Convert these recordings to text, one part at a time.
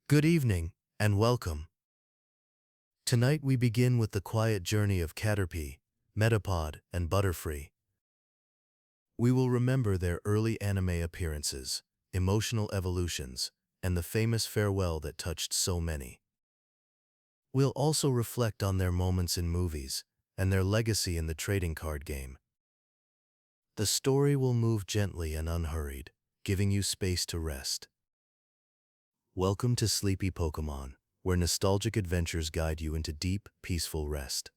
Good evening, and welcome. Tonight we begin with the quiet journey of Caterpie, Metapod, and Butterfree. We will remember their early anime appearances, emotional evolutions, and the famous farewell that touched so many. We'll also reflect on their moments in movies, and their legacy in the trading card game. The story will move gently and unhurried, giving you space to rest. Welcome to Sleepy Pokémon, where nostalgic adventures guide you into deep, peaceful rest.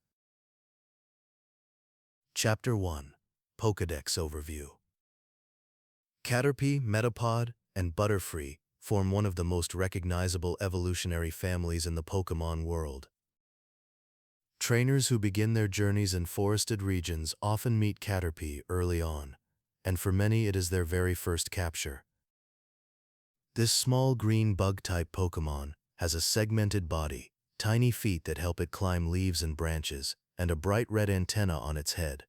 Chapter 1. Pokédex Overview. Caterpie, Metapod, and Butterfree form one of the most recognizable evolutionary families in the Pokémon world. Trainers who begin their journeys in forested regions often meet Caterpie early on, and for many it is their very first capture. This small green bug-type Pokémon has a segmented body, tiny feet that help it climb leaves and branches, and a bright red antenna on its head.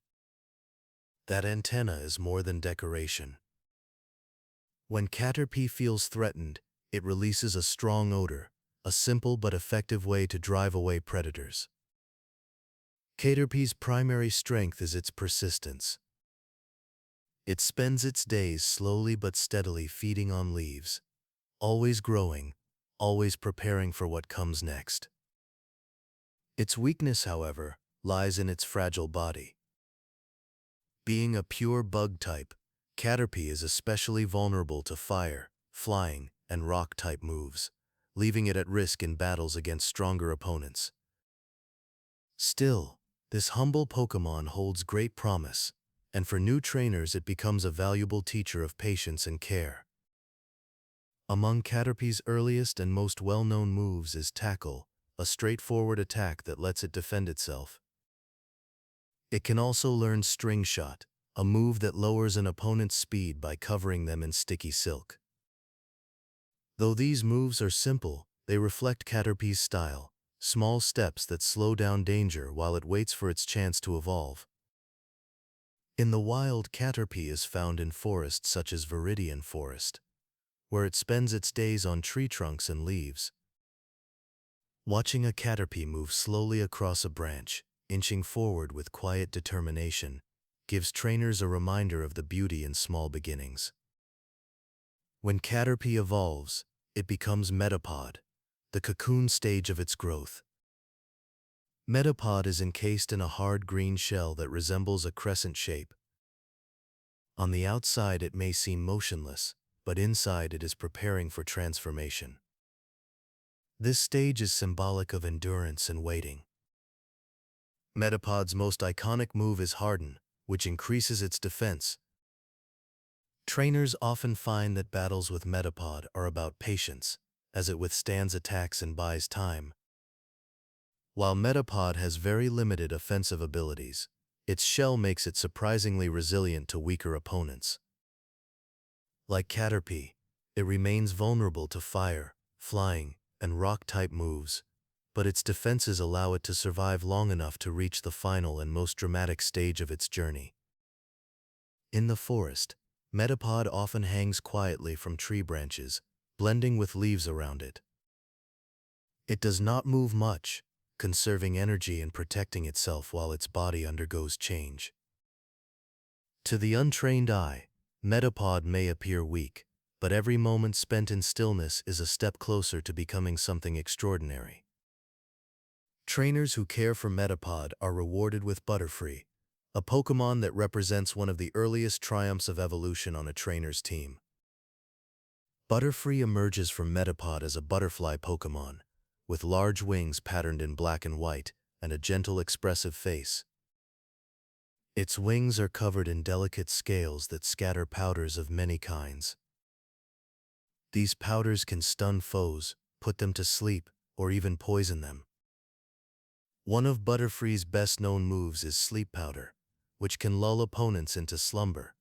That antenna is more than decoration. When Caterpie feels threatened, it releases a strong odor, a simple but effective way to drive away predators. Caterpie's primary strength is its persistence. It spends its days slowly but steadily feeding on leaves, always growing, always preparing for what comes next. Its weakness, however, lies in its fragile body. Being a pure bug type, Caterpie is especially vulnerable to fire, flying, and rock-type moves, leaving it at risk in battles against stronger opponents. Still, this humble Pokémon holds great promise, and for new trainers it becomes a valuable teacher of patience and care. Among Caterpie's earliest and most well-known moves is Tackle, a straightforward attack that lets it defend itself. It can also learn String Shot, a move that lowers an opponent's speed by covering them in sticky silk. Though these moves are simple, they reflect Caterpie's style, small steps that slow down danger while it waits for its chance to evolve. In the wild, Caterpie is found in forests such as Viridian Forest, where it spends its days on tree trunks and leaves. Watching a Caterpie move slowly across a branch, inching forward with quiet determination, gives trainers a reminder of the beauty in small beginnings. When Caterpie evolves, it becomes Metapod, the cocoon stage of its growth. Metapod is encased in a hard green shell that resembles a crescent shape. On the outside it may seem motionless, but inside it is preparing for transformation. This stage is symbolic of endurance and waiting. Metapod's most iconic move is Harden, which increases its defense. Trainers often find that battles with Metapod are about patience, as it withstands attacks and buys time. While Metapod has very limited offensive abilities, its shell makes it surprisingly resilient to weaker opponents. Like Caterpie, it remains vulnerable to fire, flying, and rock-type moves, but its defenses allow it to survive long enough to reach the final and most dramatic stage of its journey. In the forest, Metapod often hangs quietly from tree branches, blending with leaves around it. It does not move much, conserving energy and protecting itself while its body undergoes change. To the untrained eye, Metapod may appear weak, but every moment spent in stillness is a step closer to becoming something extraordinary. Trainers who care for Metapod are rewarded with Butterfree, a Pokémon that represents one of the earliest triumphs of evolution on a trainer's team. Butterfree emerges from Metapod as a butterfly Pokémon, with large wings patterned in black and white and a gentle, expressive face. Its wings are covered in delicate scales that scatter powders of many kinds. These powders can stun foes, put them to sleep, or even poison them. One of Butterfree's best-known moves is Sleep Powder, which can lull opponents into slumber.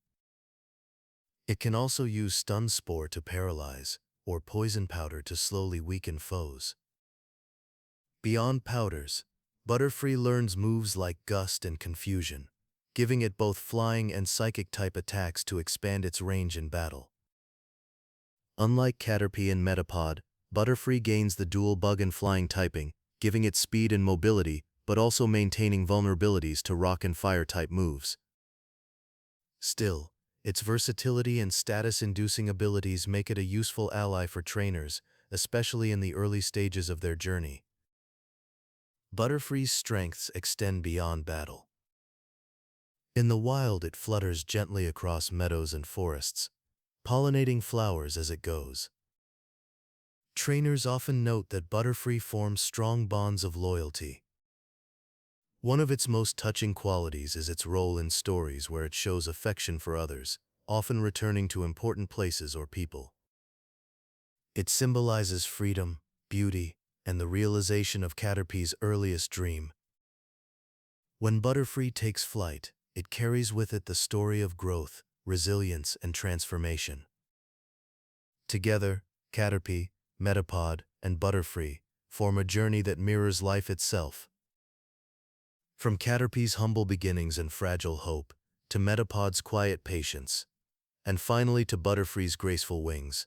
It can also use Stun Spore to paralyze, or Poison Powder to slowly weaken foes. Beyond powders, Butterfree learns moves like Gust and Confusion, giving it both flying and psychic-type attacks to expand its range in battle. Unlike Caterpie and Metapod, Butterfree gains the dual bug and flying typing, giving it speed and mobility, but also maintaining vulnerabilities to rock and fire type moves. Still, its versatility and status-inducing abilities make it a useful ally for trainers, especially in the early stages of their journey. Butterfree's strengths extend beyond battle. In the wild, it flutters gently across meadows and forests, pollinating flowers as it goes. Trainers often note that Butterfree forms strong bonds of loyalty. One of its most touching qualities is its role in stories where it shows affection for others, often returning to important places or people. It symbolizes freedom, beauty, and the realization of Caterpie's earliest dream. When Butterfree takes flight, it carries with it the story of growth, resilience, and transformation. Together, Caterpie, Metapod, and Butterfree form a journey that mirrors life itself. From Caterpie's humble beginnings and fragile hope, to Metapod's quiet patience, and finally to Butterfree's graceful wings,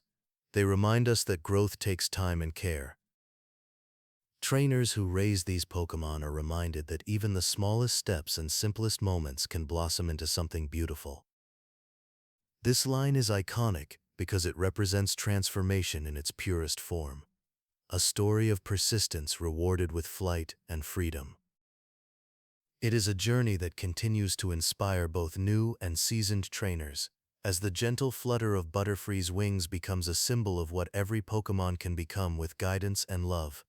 they remind us that growth takes time and care. Trainers who raise these Pokémon are reminded that even the smallest steps and simplest moments can blossom into something beautiful. This line is iconic because it represents transformation in its purest form, a story of persistence rewarded with flight and freedom. It is a journey that continues to inspire both new and seasoned trainers, as the gentle flutter of Butterfree's wings becomes a symbol of what every Pokémon can become with guidance and love.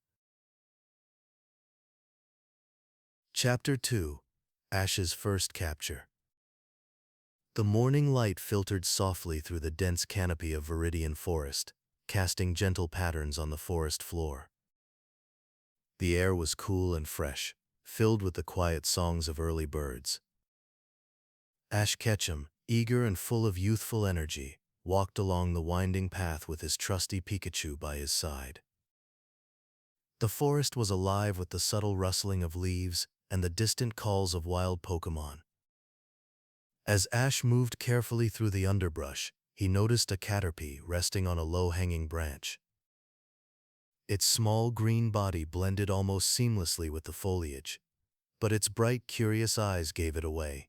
Chapter 2: Ash's First Capture. The morning light filtered softly through the dense canopy of Viridian Forest, casting gentle patterns on the forest floor. The air was cool and fresh, filled with the quiet songs of early birds. Ash Ketchum, eager and full of youthful energy, walked along the winding path with his trusty Pikachu by his side. The forest was alive with the subtle rustling of leaves and the distant calls of wild Pokémon. As Ash moved carefully through the underbrush, he noticed a Caterpie resting on a low-hanging branch. Its small green body blended almost seamlessly with the foliage, but its bright, curious eyes gave it away.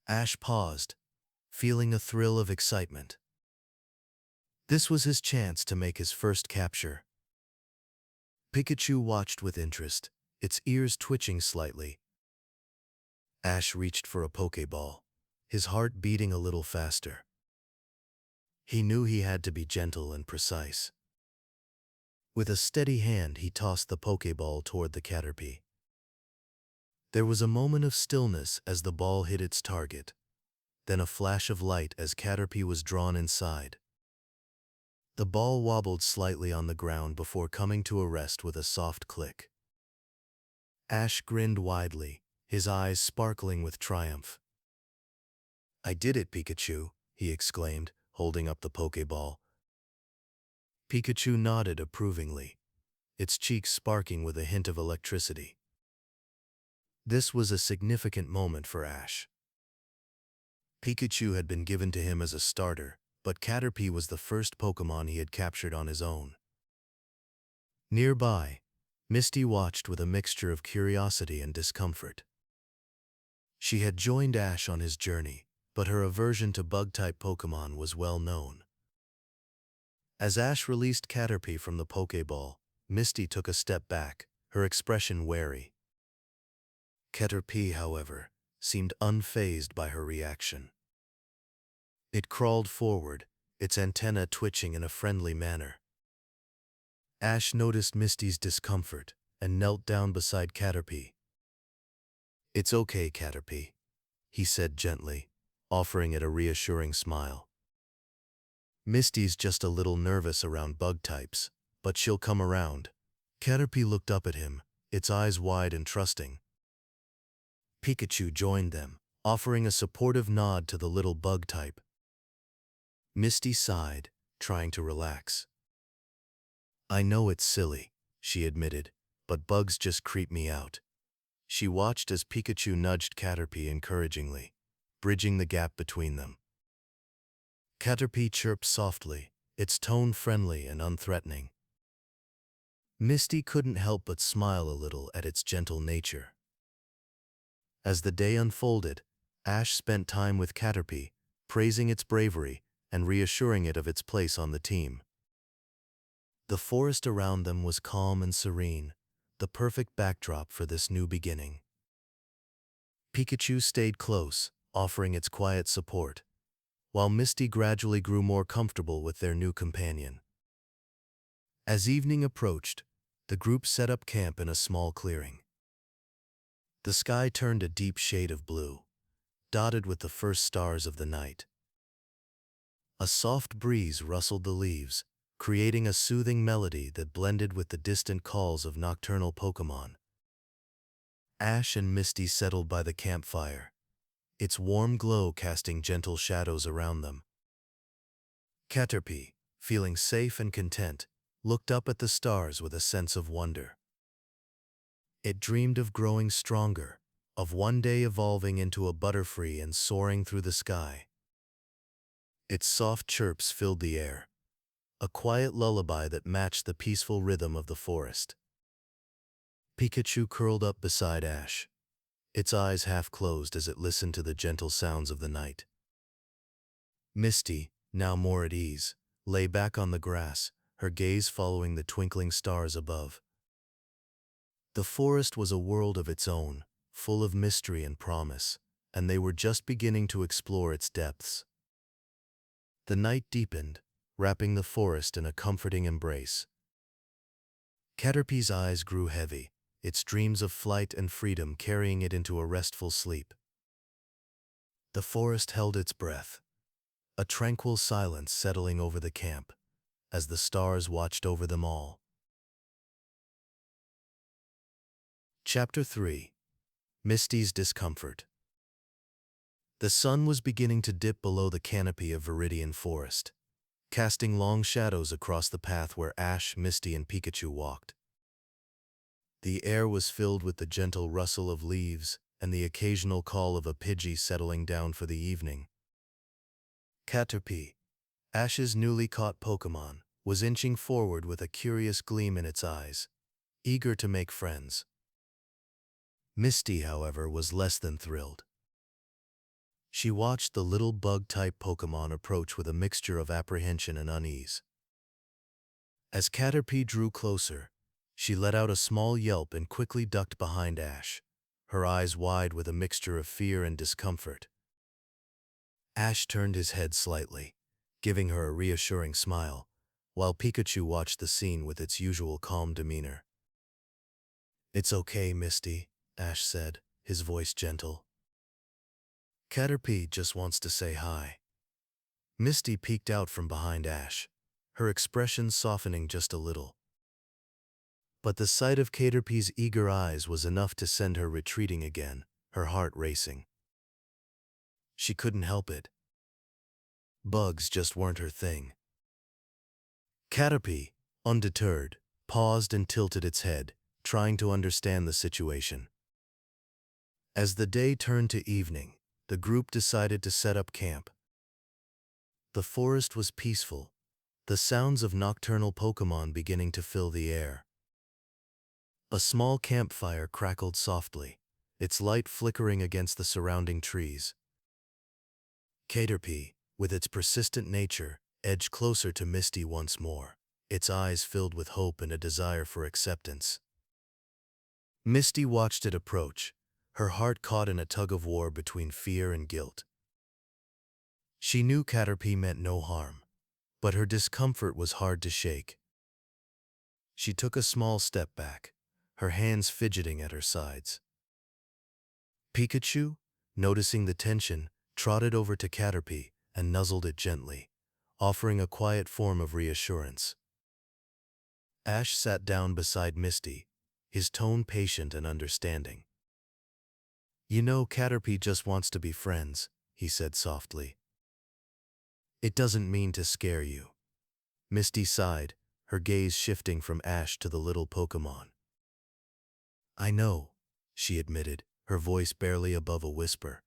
Ash paused, feeling a thrill of excitement. This was his chance to make his first capture. Pikachu watched with interest, its ears twitching slightly. Ash reached for a Pokéball, his heart beating a little faster. He knew he had to be gentle and precise. With a steady hand, he tossed the Pokéball toward the Caterpie. There was a moment of stillness as the ball hit its target, then a flash of light as Caterpie was drawn inside. The ball wobbled slightly on the ground before coming to a rest with a soft click. Ash grinned widely, his eyes sparkling with triumph. "I did it, Pikachu," he exclaimed, holding up the Pokéball. Pikachu nodded approvingly, its cheeks sparking with a hint of electricity. This was a significant moment for Ash. Pikachu had been given to him as a starter, but Caterpie was the first Pokémon he had captured on his own. Nearby, Misty watched with a mixture of curiosity and discomfort. She had joined Ash on his journey, but her aversion to bug-type Pokémon was well known. As Ash released Caterpie from the Pokéball, Misty took a step back, her expression wary. Caterpie, however, seemed unfazed by her reaction. It crawled forward, its antennae twitching in a friendly manner. Ash noticed Misty's discomfort and knelt down beside Caterpie. "It's okay, Caterpie," he said gently, offering it a reassuring smile. "Misty's just a little nervous around bug types, but she'll come around." Caterpie looked up at him, its eyes wide and trusting. Pikachu joined them, offering a supportive nod to the little bug type. Misty sighed, trying to relax. "I know it's silly," she admitted, "but bugs just creep me out." She watched as Pikachu nudged Caterpie encouragingly, bridging the gap between them. Caterpie chirped softly, its tone friendly and unthreatening. Misty couldn't help but smile a little at its gentle nature. As the day unfolded, Ash spent time with Caterpie, praising its bravery and reassuring it of its place on the team. The forest around them was calm and serene, the perfect backdrop for this new beginning. Pikachu stayed close, offering its quiet support, while Misty gradually grew more comfortable with their new companion. As evening approached, the group set up camp in a small clearing. The sky turned a deep shade of blue, dotted with the first stars of the night. A soft breeze rustled the leaves, creating a soothing melody that blended with the distant calls of nocturnal Pokémon. Ash and Misty settled by the campfire, its warm glow casting gentle shadows around them. Caterpie, feeling safe and content, looked up at the stars with a sense of wonder. It dreamed of growing stronger, of one day evolving into a Butterfree and soaring through the sky. Its soft chirps filled the air, a quiet lullaby that matched the peaceful rhythm of the forest. Pikachu curled up beside Ash, its eyes half closed as it listened to the gentle sounds of the night. Misty, now more at ease, lay back on the grass, her gaze following the twinkling stars above. The forest was a world of its own, full of mystery and promise, and they were just beginning to explore its depths. The night deepened, wrapping the forest in a comforting embrace. Caterpie's eyes grew heavy, its dreams of flight and freedom carrying it into a restful sleep. The forest held its breath, a tranquil silence settling over the camp, as the stars watched over them all. Chapter 3. Misty's Discomfort. The sun was beginning to dip below the canopy of Viridian Forest, casting long shadows across the path where Ash, Misty, and Pikachu walked. The air was filled with the gentle rustle of leaves and the occasional call of a Pidgey settling down for the evening. Caterpie, Ash's newly caught Pokémon, was inching forward with a curious gleam in its eyes, eager to make friends. Misty, however, was less than thrilled. She watched the little bug-type Pokémon approach with a mixture of apprehension and unease. As Caterpie drew closer, she let out a small yelp and quickly ducked behind Ash, her eyes wide with a mixture of fear and discomfort. Ash turned his head slightly, giving her a reassuring smile, while Pikachu watched the scene with its usual calm demeanor. "It's okay, Misty," Ash said, his voice gentle. "Caterpie just wants to say hi." Misty peeked out from behind Ash, her expression softening just a little. But the sight of Caterpie's eager eyes was enough to send her retreating again, her heart racing. She couldn't help it. Bugs just weren't her thing. Caterpie, undeterred, paused and tilted its head, trying to understand the situation. As the day turned to evening, the group decided to set up camp. The forest was peaceful, the sounds of nocturnal Pokémon beginning to fill the air. A small campfire crackled softly, its light flickering against the surrounding trees. Caterpie, with its persistent nature, edged closer to Misty once more, its eyes filled with hope and a desire for acceptance. Misty watched it approach, her heart caught in a tug-of-war between fear and guilt. She knew Caterpie meant no harm, but her discomfort was hard to shake. She took a small step back, her hands fidgeting at her sides. Pikachu, noticing the tension, trotted over to Caterpie and nuzzled it gently, offering a quiet form of reassurance. Ash sat down beside Misty, his tone patient and understanding. "You know, Caterpie just wants to be friends," he said softly. "It doesn't mean to scare you." Misty sighed, her gaze shifting from Ash to the little Pokémon. "I know," she admitted, her voice barely above a whisper.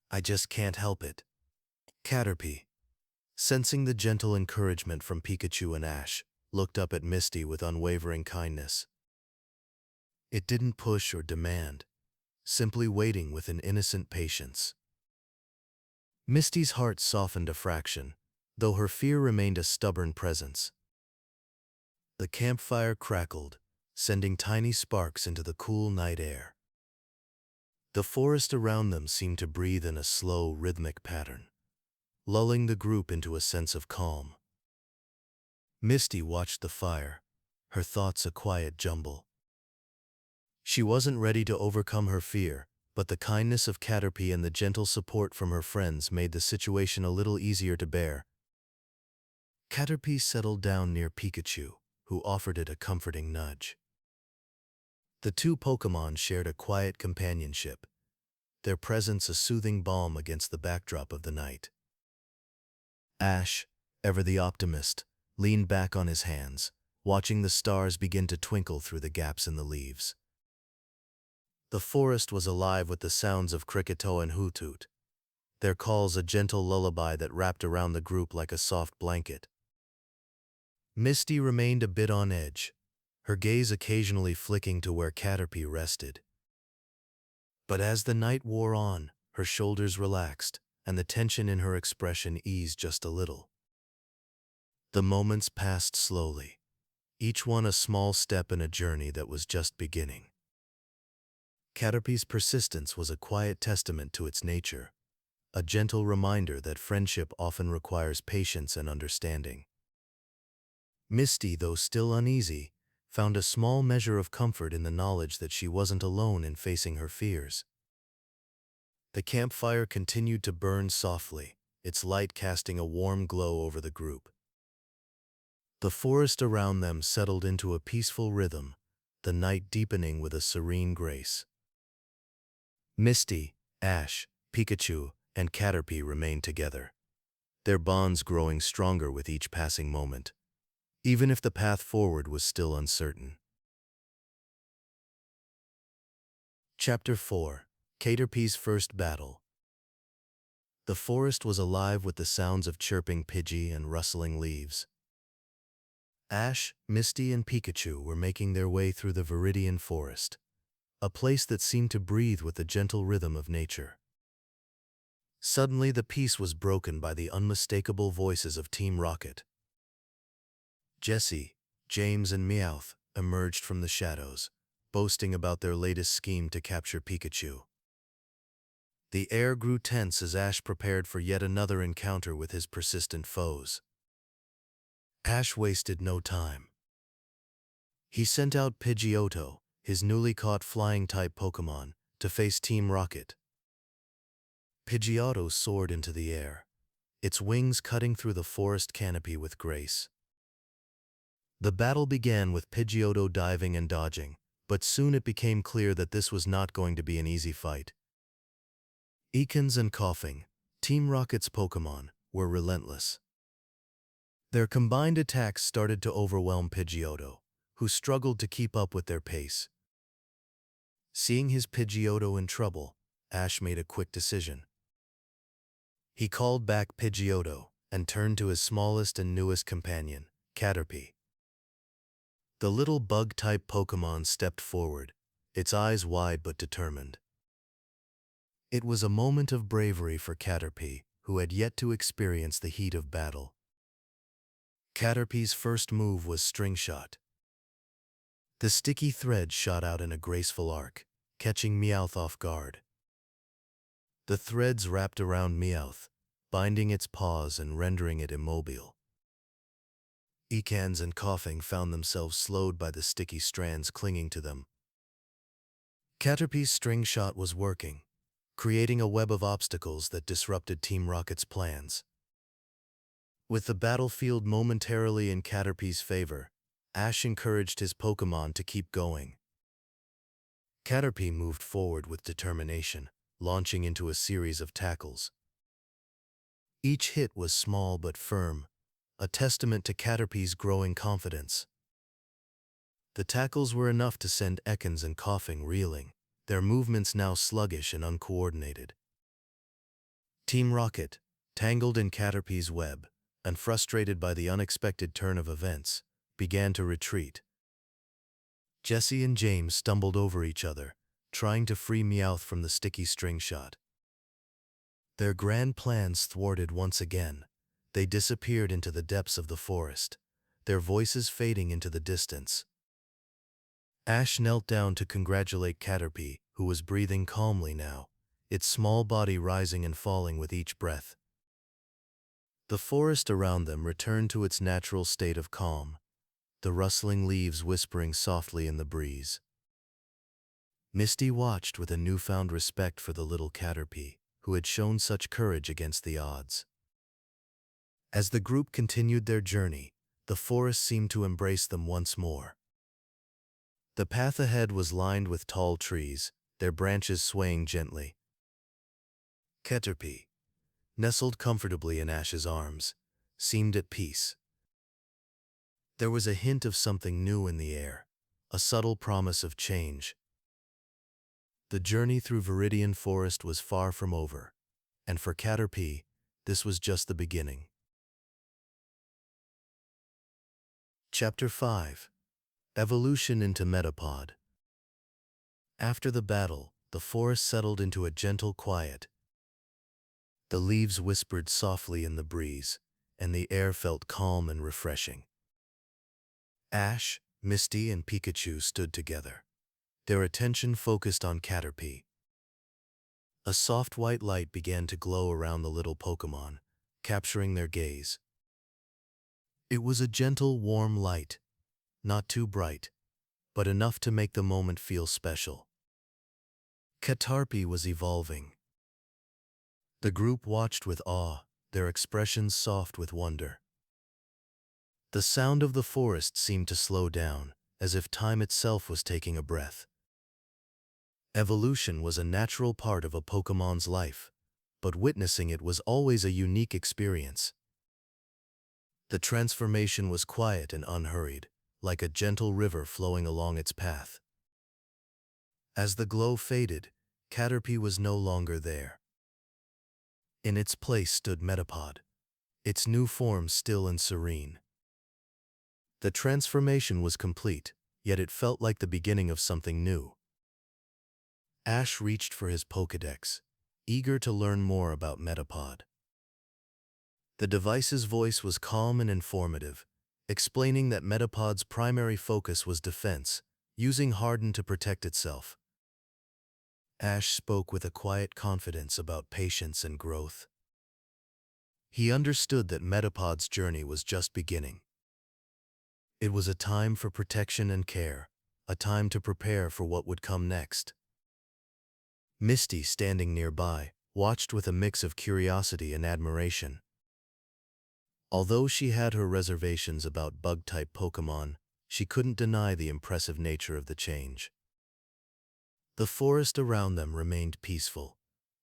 "I just can't help it." Caterpie, Sensing the gentle encouragement from Pikachu and Ash, looked up at Misty with unwavering kindness. It didn't push or demand, simply waiting with an innocent patience. Misty's heart softened a fraction, though her fear remained a stubborn presence. The campfire crackled, sending tiny sparks into the cool night air. The forest around them seemed to breathe in a slow, rhythmic pattern, lulling the group into a sense of calm. Misty watched the fire, her thoughts a quiet jumble. She wasn't ready to overcome her fear, but the kindness of Caterpie and the gentle support from her friends made the situation a little easier to bear. Caterpie settled down near Pikachu, who offered it a comforting nudge. The two Pokémon shared a quiet companionship, their presence a soothing balm against the backdrop of the night. Ash, ever the optimist, leaned back on his hands, watching the stars begin to twinkle through the gaps in the leaves. The forest was alive with the sounds of Krikito and Hoothoot, their calls a gentle lullaby that wrapped around the group like a soft blanket. Misty remained a bit on edge, her gaze occasionally flicking to where Caterpie rested. But as the night wore on, her shoulders relaxed, and the tension in her expression eased just a little. The moments passed slowly, each one a small step in a journey that was just beginning. Caterpie's persistence was a quiet testament to its nature, a gentle reminder that friendship often requires patience and understanding. Misty, though still uneasy, found a small measure of comfort in the knowledge that she wasn't alone in facing her fears. The campfire continued to burn softly, its light casting a warm glow over the group. The forest around them settled into a peaceful rhythm, the night deepening with a serene grace. Misty, Ash, Pikachu, and Caterpie remained together, their bonds growing stronger with each passing moment, even if the path forward was still uncertain. Chapter 4: Caterpie's First Battle. The forest was alive with the sounds of chirping Pidgey and rustling leaves. Ash, Misty, and Pikachu were making their way through the Viridian Forest, a place that seemed to breathe with the gentle rhythm of nature. Suddenly the peace was broken by the unmistakable voices of Team Rocket. Jessie, James, and Meowth emerged from the shadows, boasting about their latest scheme to capture Pikachu. The air grew tense as Ash prepared for yet another encounter with his persistent foes. Ash wasted no time. He sent out Pidgeotto, his newly caught flying-type Pokémon, to face Team Rocket. Pidgeotto soared into the air, its wings cutting through the forest canopy with grace. The battle began with Pidgeotto diving and dodging, but soon it became clear that this was not going to be an easy fight. Ekans and Coughing, Team Rocket's Pokémon, were relentless. Their combined attacks started to overwhelm Pidgeotto, who struggled to keep up with their pace. Seeing his Pidgeotto in trouble, Ash made a quick decision. He called back Pidgeotto and turned to his smallest and newest companion, Caterpie. The little bug-type Pokémon stepped forward, its eyes wide but determined. It was a moment of bravery for Caterpie, who had yet to experience the heat of battle. Caterpie's first move was String Shot. The sticky thread shot out in a graceful arc, catching Meowth off guard. The threads wrapped around Meowth, binding its paws and rendering it immobile. Ekans and Coughing found themselves slowed by the sticky strands clinging to them. Caterpie's String Shot was working, creating a web of obstacles that disrupted Team Rocket's plans. With the battlefield momentarily in Caterpie's favor, Ash encouraged his Pokémon to keep going. Caterpie moved forward with determination, launching into a series of tackles. Each hit was small but firm, a testament to Caterpie's growing confidence. The tackles were enough to send Ekans and Coughing reeling, their movements now sluggish and uncoordinated. Team Rocket, tangled in Caterpie's web, and frustrated by the unexpected turn of events, began to retreat. Jessie and James stumbled over each other, trying to free Meowth from the sticky string shot. Their grand plans thwarted once again. They disappeared into the depths of the forest, their voices fading into the distance. Ash knelt down to congratulate Caterpie, who was breathing calmly now, its small body rising and falling with each breath. The forest around them returned to its natural state of calm, the rustling leaves whispering softly in the breeze. Misty watched with a newfound respect for the little Caterpie, who had shown such courage against the odds. As the group continued their journey, the forest seemed to embrace them once more. The path ahead was lined with tall trees, their branches swaying gently. Caterpie, nestled comfortably in Ash's arms, seemed at peace. There was a hint of something new in the air, a subtle promise of change. The journey through Viridian Forest was far from over, and for Caterpie, this was just the beginning. Chapter 5. Evolution into Metapod. After the battle, the forest settled into a gentle quiet. The leaves whispered softly in the breeze, and the air felt calm and refreshing. Ash, Misty, and Pikachu stood together, their attention focused on Caterpie. A soft white light began to glow around the little Pokémon, capturing their gaze. It was a gentle, warm light, not too bright, but enough to make the moment feel special. Caterpie was evolving. The group watched with awe, their expressions soft with wonder. The sound of the forest seemed to slow down, as if time itself was taking a breath. Evolution was a natural part of a Pokémon's life, but witnessing it was always a unique experience. The transformation was quiet and unhurried, like a gentle river flowing along its path. As the glow faded, Caterpie was no longer there. In its place stood Metapod, its new form still and serene. The transformation was complete, yet it felt like the beginning of something new. Ash reached for his Pokédex, eager to learn more about Metapod. The device's voice was calm and informative, explaining that Metapod's primary focus was defense, using Harden to protect itself. Ash spoke with a quiet confidence about patience and growth. He understood that Metapod's journey was just beginning. It was a time for protection and care, a time to prepare for what would come next. Misty, standing nearby, watched with a mix of curiosity and admiration. Although she had her reservations about bug-type Pokémon, she couldn't deny the impressive nature of the change. The forest around them remained peaceful,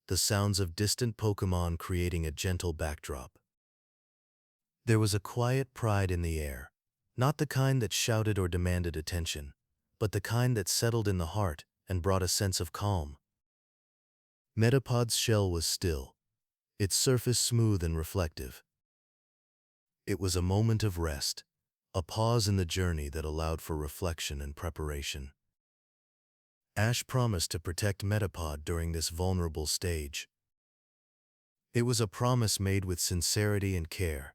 the sounds of distant Pokémon creating a gentle backdrop. There was a quiet pride in the air, not the kind that shouted or demanded attention, but the kind that settled in the heart and brought a sense of calm. Metapod's shell was still, its surface smooth and reflective. It was a moment of rest, a pause in the journey that allowed for reflection and preparation. Ash promised to protect Metapod during this vulnerable stage. It was a promise made with sincerity and care.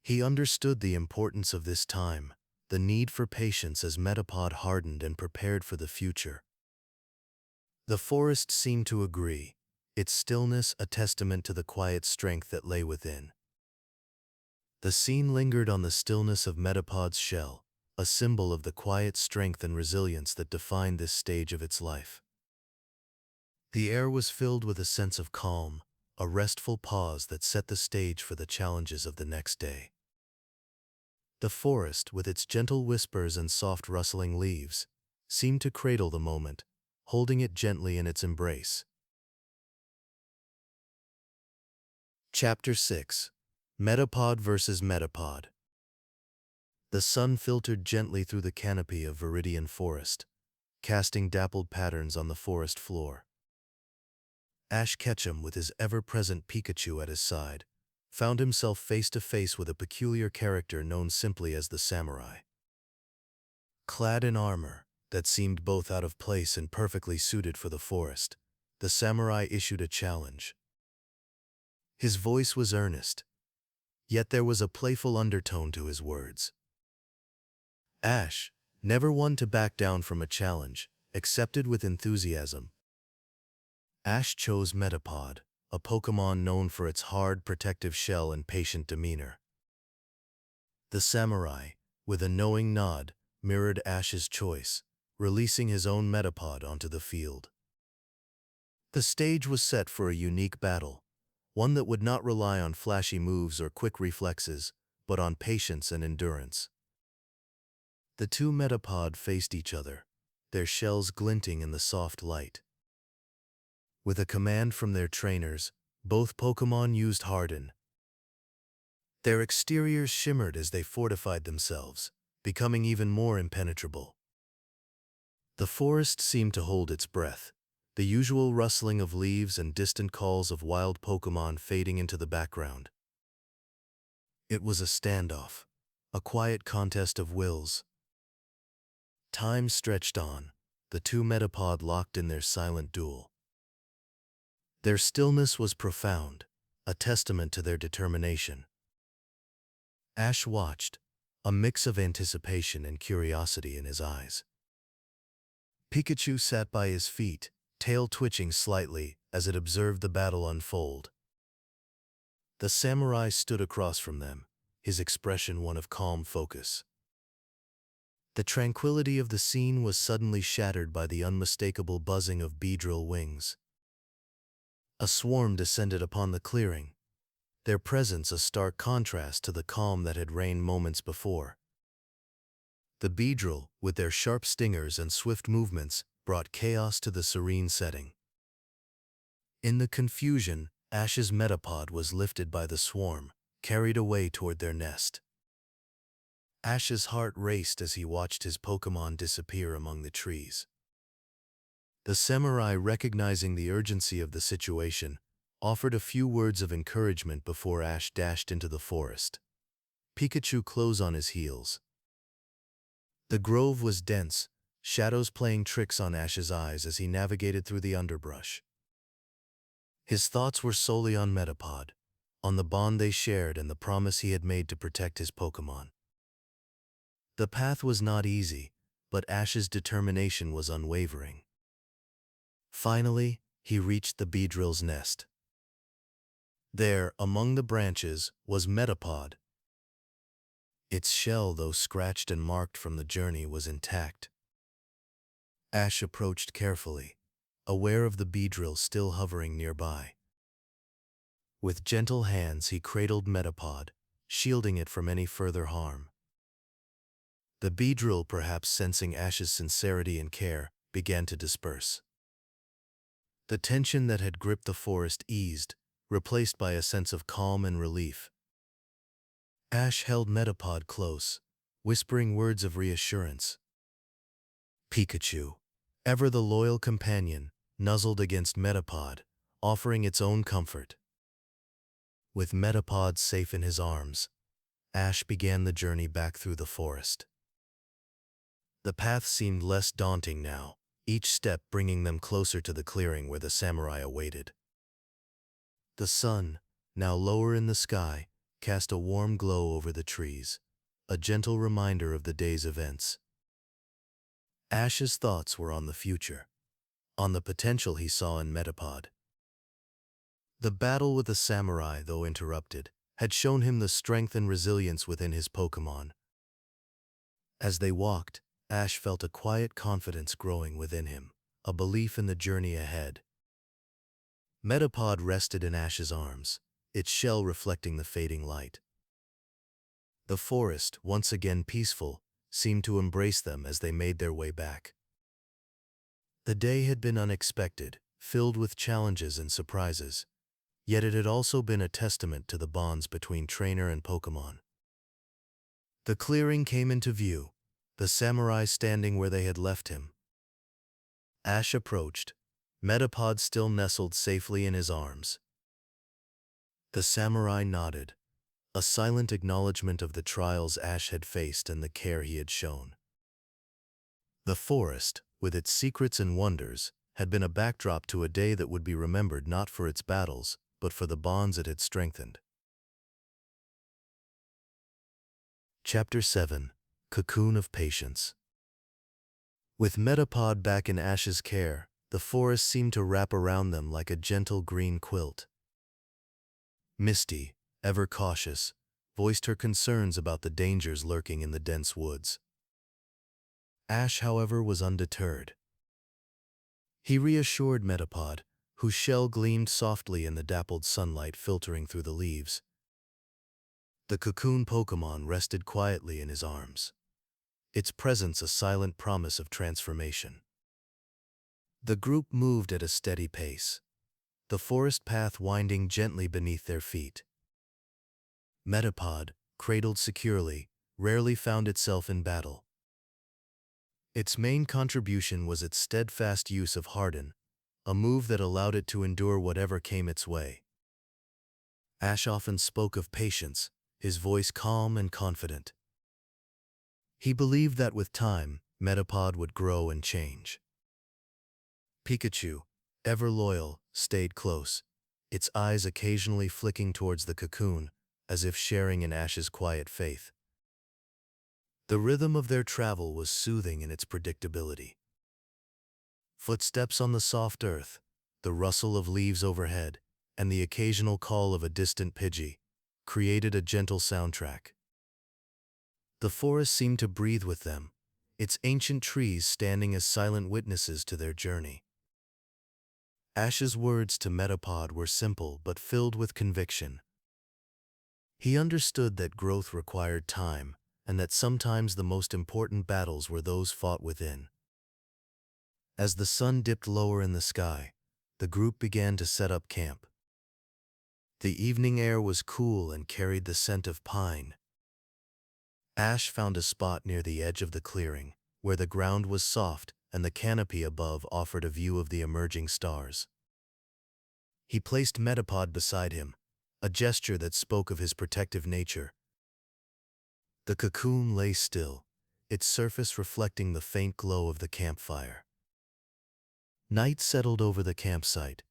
He understood the importance of this time, the need for patience as Metapod hardened and prepared for the future. The forest seemed to agree, its stillness a testament to the quiet strength that lay within. The scene lingered on the stillness of Metapod's shell, a symbol of the quiet strength and resilience that defined this stage of its life. The air was filled with a sense of calm, a restful pause that set the stage for the challenges of the next day. The forest, with its gentle whispers and soft rustling leaves, seemed to cradle the moment, holding it gently in its embrace. Chapter 6. Metapod vs. Metapod. The sun filtered gently through the canopy of Viridian Forest, casting dappled patterns on the forest floor. Ash Ketchum, with his ever-present Pikachu at his side, found himself face to face with a peculiar character known simply as the samurai. Clad in armor that seemed both out of place and perfectly suited for the forest, the samurai issued a challenge. His voice was earnest, yet there was a playful undertone to his words. Ash, never one to back down from a challenge, accepted with enthusiasm. Ash chose Metapod, a Pokémon known for its hard, protective shell and patient demeanor. The samurai, with a knowing nod, mirrored Ash's choice, releasing his own Metapod onto the field. The stage was set for a unique battle, one that would not rely on flashy moves or quick reflexes, but on patience and endurance. The two Metapod faced each other, their shells glinting in the soft light. With a command from their trainers, both Pokémon used Harden. Their exteriors shimmered as they fortified themselves, becoming even more impenetrable. The forest seemed to hold its breath, the usual rustling of leaves and distant calls of wild Pokémon fading into the background. It was a standoff, a quiet contest of wills. Time stretched on, the two Metapod locked in their silent duel. Their stillness was profound, a testament to their determination. Ash watched, a mix of anticipation and curiosity in his eyes. Pikachu sat by his feet, tail twitching slightly as it observed the battle unfold. The samurai stood across from them, his expression one of calm focus. The tranquility of the scene was suddenly shattered by the unmistakable buzzing of Beedrill wings. A swarm descended upon the clearing, their presence a stark contrast to the calm that had reigned moments before. The Beedrill, with their sharp stingers and swift movements, brought chaos to the serene setting. In the confusion, Ash's Metapod was lifted by the swarm, carried away toward their nest. Ash's heart raced as he watched his Pokémon disappear among the trees. The samurai, recognizing the urgency of the situation, offered a few words of encouragement before Ash dashed into the forest. Pikachu close on his heels. The grove was dense, shadows playing tricks on Ash's eyes as he navigated through the underbrush. His thoughts were solely on Metapod, on the bond they shared and the promise he had made to protect his Pokémon. The path was not easy, but Ash's determination was unwavering. Finally, he reached the Beedrill's nest. There, among the branches, was Metapod. Its shell, though scratched and marked from the journey, was intact. Ash approached carefully, aware of the Beedrill still hovering nearby. With gentle hands he cradled Metapod, shielding it from any further harm. The Beedrill, perhaps sensing Ash's sincerity and care, began to disperse. The tension that had gripped the forest eased, replaced by a sense of calm and relief. Ash held Metapod close, whispering words of reassurance. Pikachu, ever the loyal companion, nuzzled against Metapod, offering its own comfort. With Metapod safe in his arms, Ash began the journey back through the forest. The path seemed less daunting now, each step bringing them closer to the clearing where the samurai awaited. The sun, now lower in the sky, cast a warm glow over the trees, a gentle reminder of the day's events. Ash's thoughts were on the future, on the potential he saw in Metapod. The battle with the samurai, though interrupted, had shown him the strength and resilience within his Pokémon. As they walked, Ash felt a quiet confidence growing within him, a belief in the journey ahead. Metapod rested in Ash's arms, its shell reflecting the fading light. The forest, once again peaceful, seemed to embrace them as they made their way back. The day had been unexpected, filled with challenges and surprises, yet it had also been a testament to the bonds between trainer and Pokémon. The clearing came into view, the samurai standing where they had left him. Ash approached, Metapod still nestled safely in his arms. The samurai nodded, a silent acknowledgement of the trials Ash had faced and the care he had shown. The forest, with its secrets and wonders, had been a backdrop to a day that would be remembered not for its battles, but for the bonds it had strengthened. Chapter 7: Cocoon of Patience. With Metapod back in Ash's care, the forest seemed to wrap around them like a gentle green quilt. Misty, ever cautious, voiced her concerns about the dangers lurking in the dense woods. Ash, however, was undeterred. He reassured Metapod, whose shell gleamed softly in the dappled sunlight filtering through the leaves. The cocoon Pokémon rested quietly in his arms, its presence a silent promise of transformation. The group moved at a steady pace, the forest path winding gently beneath their feet. Metapod, cradled securely, rarely found itself in battle. Its main contribution was its steadfast use of Harden, a move that allowed it to endure whatever came its way. Ash often spoke of patience, his voice calm and confident. He believed that with time, Metapod would grow and change. Pikachu, ever loyal, stayed close, its eyes occasionally flicking towards the cocoon, as if sharing in Ash's quiet faith. The rhythm of their travel was soothing in its predictability. Footsteps on the soft earth, the rustle of leaves overhead, and the occasional call of a distant Pidgey created a gentle soundtrack. The forest seemed to breathe with them, its ancient trees standing as silent witnesses to their journey. Ash's words to Metapod were simple but filled with conviction. He understood that growth required time, and that sometimes the most important battles were those fought within. As the sun dipped lower in the sky, the group began to set up camp. The evening air was cool and carried the scent of pine. Ash found a spot near the edge of the clearing, where the ground was soft and the canopy above offered a view of the emerging stars. He placed Metapod beside him, a gesture that spoke of his protective nature. The cocoon lay still, its surface reflecting the faint glow of the campfire. Night settled over the campsite,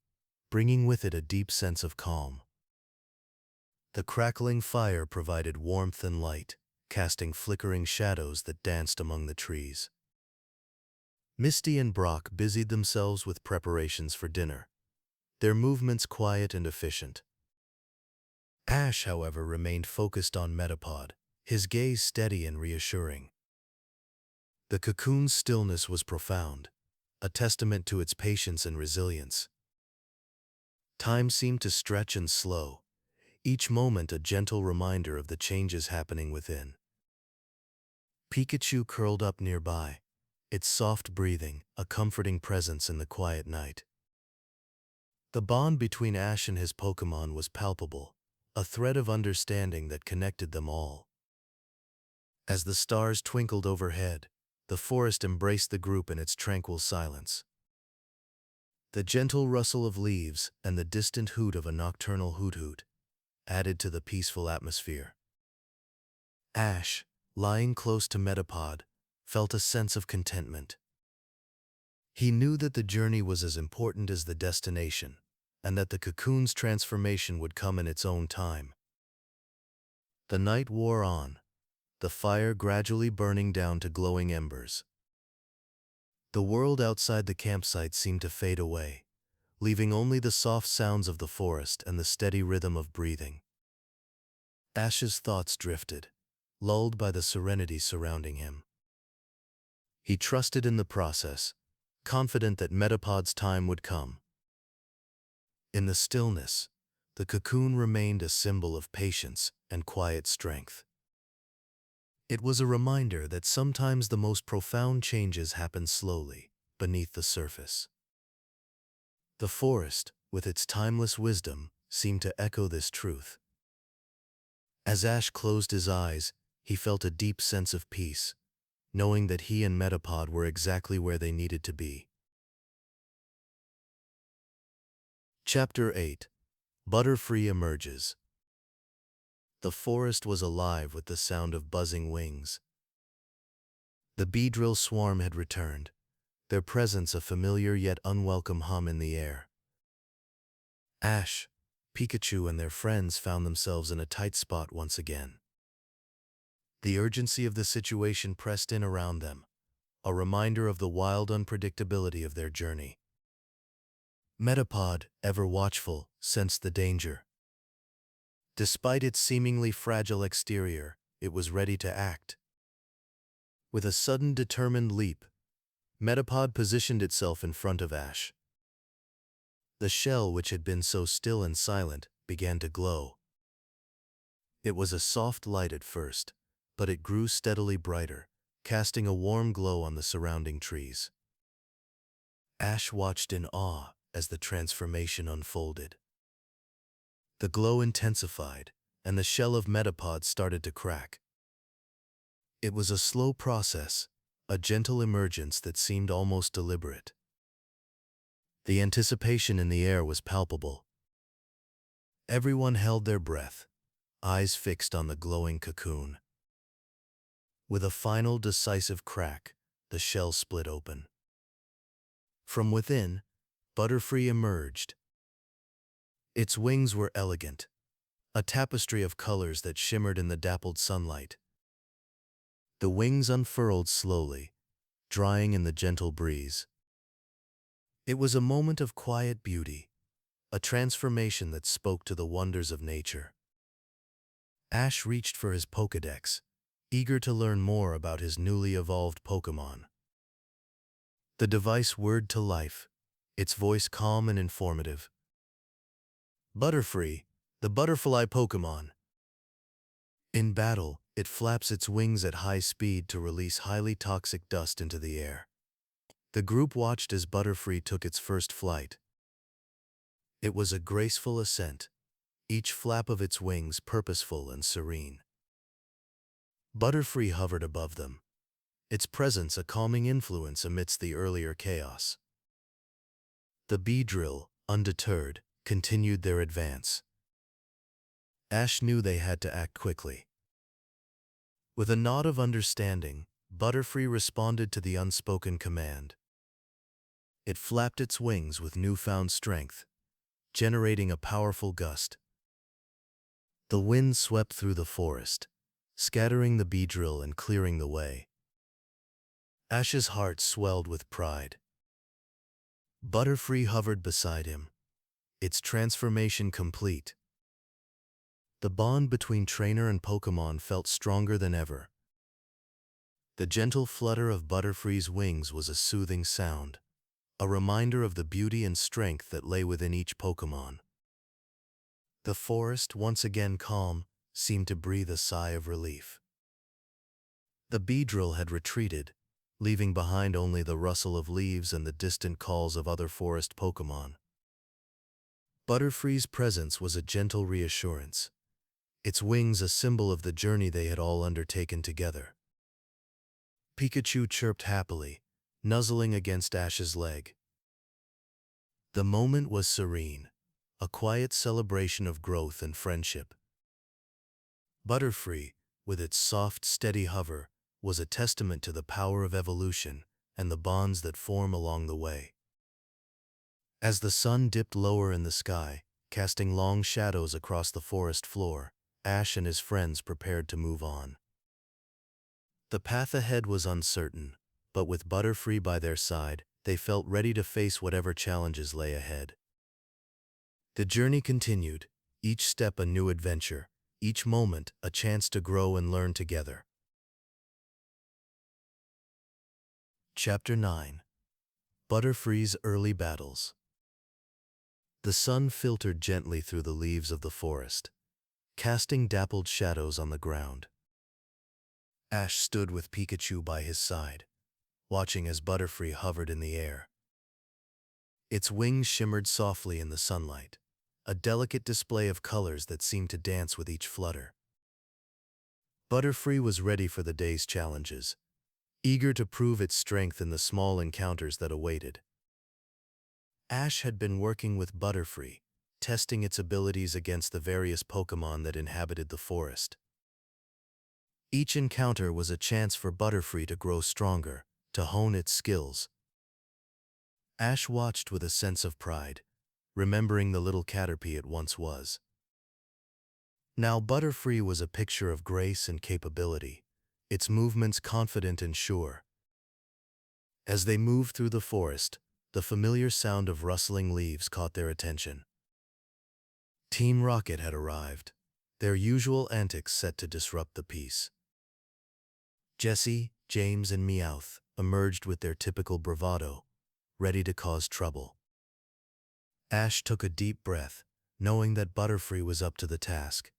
bringing with it a deep sense of calm. The crackling fire provided warmth and light, casting flickering shadows that danced among the trees. Misty and Brock busied themselves with preparations for dinner, their movements quiet and efficient. Ash, however, remained focused on Metapod, his gaze steady and reassuring. The cocoon's stillness was profound, a testament to its patience and resilience. Time seemed to stretch and slow, each moment a gentle reminder of the changes happening within. Pikachu curled up nearby, its soft breathing a comforting presence in the quiet night. The bond between Ash and his Pokémon was palpable, a thread of understanding that connected them all. As the stars twinkled overhead, the forest embraced the group in its tranquil silence. The gentle rustle of leaves and the distant hoot of a nocturnal hoot-hoot added to the peaceful atmosphere. Ash, lying close to Metapod, felt a sense of contentment. He knew that the journey was as important as the destination, and that the cocoon's transformation would come in its own time. The night wore on, the fire gradually burning down to glowing embers. The world outside the campsite seemed to fade away, leaving only the soft sounds of the forest and the steady rhythm of breathing. Ash's thoughts drifted, lulled by the serenity surrounding him. He trusted in the process, confident that Metapod's time would come. In the stillness, the cocoon remained a symbol of patience and quiet strength. It was a reminder that sometimes the most profound changes happen slowly, beneath the surface. The forest, with its timeless wisdom, seemed to echo this truth. As Ash closed his eyes, he felt a deep sense of peace, knowing that he and Metapod were exactly where they needed to be. Chapter 8: Butterfree Emerges. The forest was alive with the sound of buzzing wings. The bee-drill swarm had returned, their presence a familiar yet unwelcome hum in the air. Ash, Pikachu, and their friends found themselves in a tight spot once again. The urgency of the situation pressed in around them, a reminder of the wild unpredictability of their journey. Metapod, ever watchful, sensed the danger. Despite its seemingly fragile exterior, it was ready to act. With a sudden determined leap, Metapod positioned itself in front of Ash. The shell, which had been so still and silent, began to glow. It was a soft light at first, but it grew steadily brighter, casting a warm glow on the surrounding trees. Ash watched in awe as the transformation unfolded. The glow intensified, and the shell of Metapod started to crack. It was a slow process, a gentle emergence that seemed almost deliberate. The anticipation in the air was palpable. Everyone held their breath, eyes fixed on the glowing cocoon. With a final decisive crack, the shell split open. From within, Butterfree emerged. Its wings were elegant, a tapestry of colors that shimmered in the dappled sunlight. The wings unfurled slowly, drying in the gentle breeze. It was a moment of quiet beauty, a transformation that spoke to the wonders of nature. Ash reached for his Pokédex, eager to learn more about his newly evolved Pokémon. The device whirred to life, its voice calm and informative. Butterfree, the butterfly Pokémon. In battle, it flaps its wings at high speed to release highly toxic dust into the air. The group watched as Butterfree took its first flight. It was a graceful ascent, each flap of its wings purposeful and serene. Butterfree hovered above them, its presence a calming influence amidst the earlier chaos. The bee-drill, undeterred, continued their advance. Ash knew they had to act quickly. With a nod of understanding, Butterfree responded to the unspoken command. It flapped its wings with newfound strength, generating a powerful gust. The wind swept through the forest, scattering the bee-drill and clearing the way. Ash's heart swelled with pride. Butterfree hovered beside him, its transformation complete. The bond between trainer and Pokémon felt stronger than ever. The gentle flutter of Butterfree's wings was a soothing sound, a reminder of the beauty and strength that lay within each Pokémon. The forest, once again calm, seemed to breathe a sigh of relief. The bee-drill had retreated, leaving behind only the rustle of leaves and the distant calls of other forest Pokémon. Butterfree's presence was a gentle reassurance, its wings a symbol of the journey they had all undertaken together. Pikachu chirped happily, nuzzling against Ash's leg. The moment was serene, a quiet celebration of growth and friendship. Butterfree, with its soft, steady hover, was a testament to the power of evolution and the bonds that form along the way. As the sun dipped lower in the sky, casting long shadows across the forest floor, Ash and his friends prepared to move on. The path ahead was uncertain, but with Butterfree by their side, they felt ready to face whatever challenges lay ahead. The journey continued, each step a new adventure, each moment a chance to grow and learn together. Chapter 9. Butterfree's Early Battles. The sun filtered gently through the leaves of the forest, casting dappled shadows on the ground. Ash stood with Pikachu by his side, watching as Butterfree hovered in the air. Its wings shimmered softly in the sunlight, a delicate display of colors that seemed to dance with each flutter. Butterfree was ready for the day's challenges, eager to prove its strength in the small encounters that awaited. Ash had been working with Butterfree, testing its abilities against the various Pokémon that inhabited the forest. Each encounter was a chance for Butterfree to grow stronger, to hone its skills. Ash watched with a sense of pride, remembering the little Caterpie it once was. Now Butterfree was a picture of grace and capability, its movements confident and sure. As they moved through the forest, the familiar sound of rustling leaves caught their attention. Team Rocket had arrived, their usual antics set to disrupt the peace. Jessie, James, and Meowth emerged with their typical bravado, ready to cause trouble. Ash took a deep breath, knowing that Butterfree was up to the task.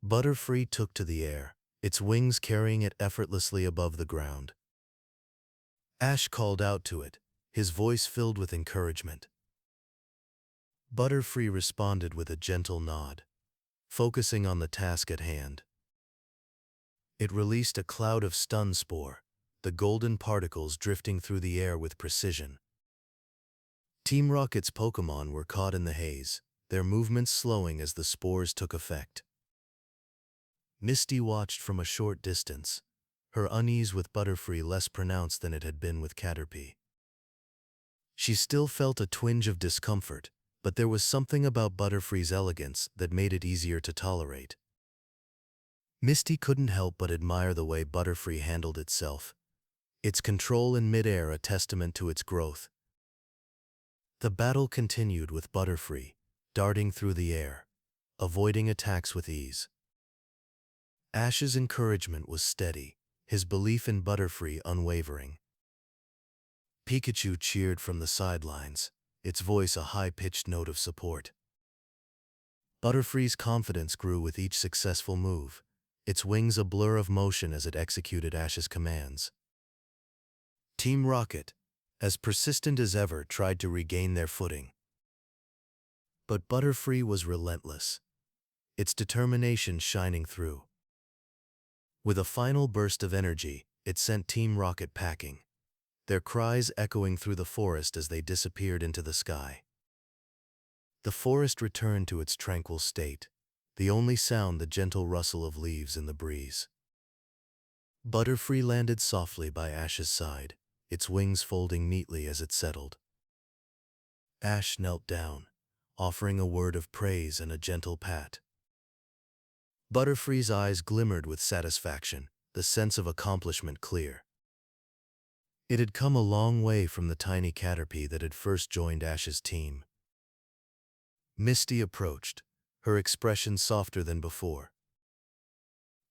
Butterfree took to the air, its wings carrying it effortlessly above the ground. Ash called out to it, his voice filled with encouragement. Butterfree responded with a gentle nod, focusing on the task at hand. It released a cloud of stun spore, the golden particles drifting through the air with precision. Team Rocket's Pokémon were caught in the haze, their movements slowing as the spores took effect. Misty watched from a short distance, her unease with Butterfree less pronounced than it had been with Caterpie. She still felt a twinge of discomfort, but there was something about Butterfree's elegance that made it easier to tolerate. Misty couldn't help but admire the way Butterfree handled itself, its control in midair a testament to its growth. The battle continued with Butterfree, darting through the air, avoiding attacks with ease. Ash's encouragement was steady, his belief in Butterfree unwavering. Pikachu cheered from the sidelines, its voice a high-pitched note of support. Butterfree's confidence grew with each successful move, its wings a blur of motion as it executed Ash's commands. Team Rocket, as persistent as ever, tried to regain their footing. But Butterfree was relentless, its determination shining through. With a final burst of energy, it sent Team Rocket packing, their cries echoing through the forest as they disappeared into the sky. The forest returned to its tranquil state, the only sound the gentle rustle of leaves in the breeze. Butterfree landed softly by Ash's side, its wings folding neatly as it settled. Ash knelt down, offering a word of praise and a gentle pat. Butterfree's eyes glimmered with satisfaction, the sense of accomplishment clear. It had come a long way from the tiny Caterpie that had first joined Ash's team. Misty approached, her expression softer than before.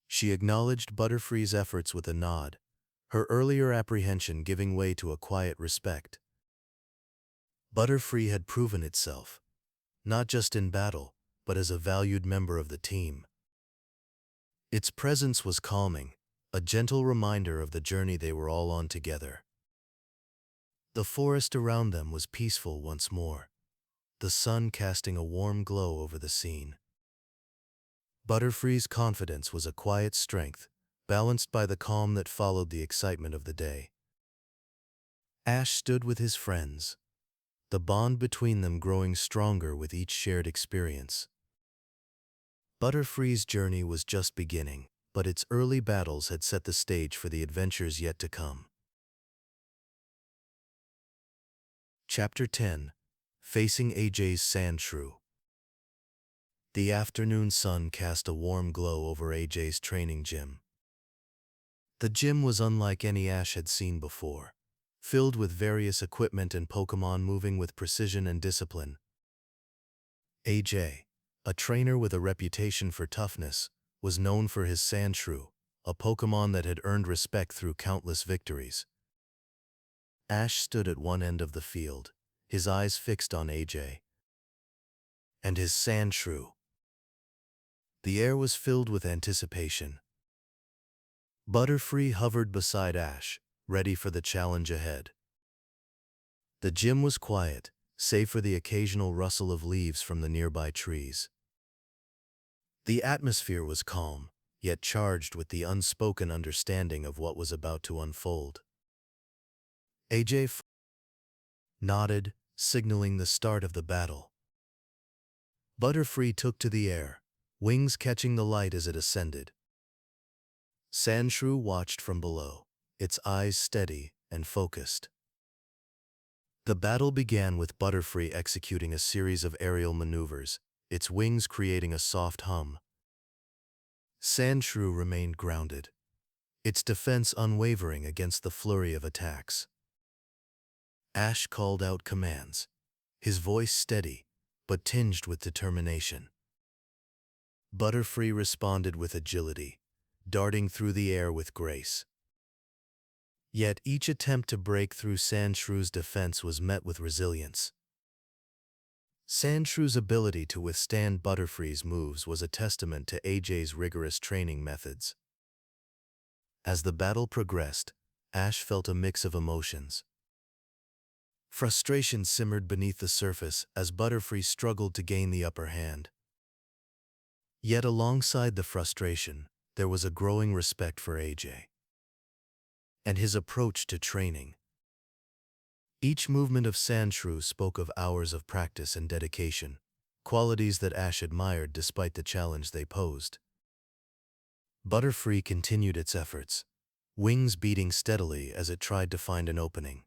She acknowledged Butterfree's efforts with a nod, her earlier apprehension giving way to a quiet respect. Butterfree had proven itself, not just in battle, but as a valued member of the team. Its presence was calming, a gentle reminder of the journey they were all on together. The forest around them was peaceful once more, the sun casting a warm glow over the scene. Butterfree's confidence was a quiet strength, balanced by the calm that followed the excitement of the day. Ash stood with his friends, the bond between them growing stronger with each shared experience. Butterfree's journey was just beginning, but its early battles had set the stage for the adventures yet to come. Chapter 10: Facing AJ's Sandshrew. The afternoon sun cast a warm glow over AJ's training gym. The gym was unlike any Ash had seen before, filled with various equipment and Pokémon moving with precision and discipline. AJ, a trainer with a reputation for toughness, was known for his Sandshrew, a Pokémon that had earned respect through countless victories. Ash stood at one end of the field, his eyes fixed on AJ and his Sandshrew. The air was filled with anticipation. Butterfree hovered beside Ash, ready for the challenge ahead. The gym was quiet, save for the occasional rustle of leaves from the nearby trees. The atmosphere was calm, yet charged with the unspoken understanding of what was about to unfold. AJ nodded, signaling the start of the battle. Butterfree took to the air, wings catching the light as it ascended. Sandshrew watched from below, its eyes steady and focused. The battle began with Butterfree executing a series of aerial maneuvers, its wings creating a soft hum. Sandshrew remained grounded, its defense unwavering against the flurry of attacks. Ash called out commands, his voice steady but tinged with determination. Butterfree responded with agility, darting through the air with grace. Yet each attempt to break through Sandshrew's defense was met with resilience. Sandshrew's ability to withstand Butterfree's moves was a testament to AJ's rigorous training methods. As the battle progressed, Ash felt a mix of emotions. Frustration simmered beneath the surface as Butterfree struggled to gain the upper hand. Yet alongside the frustration, there was a growing respect for AJ and his approach to training. Each movement of Sandshrew spoke of hours of practice and dedication, qualities that Ash admired despite the challenge they posed. Butterfree continued its efforts, wings beating steadily as it tried to find an opening.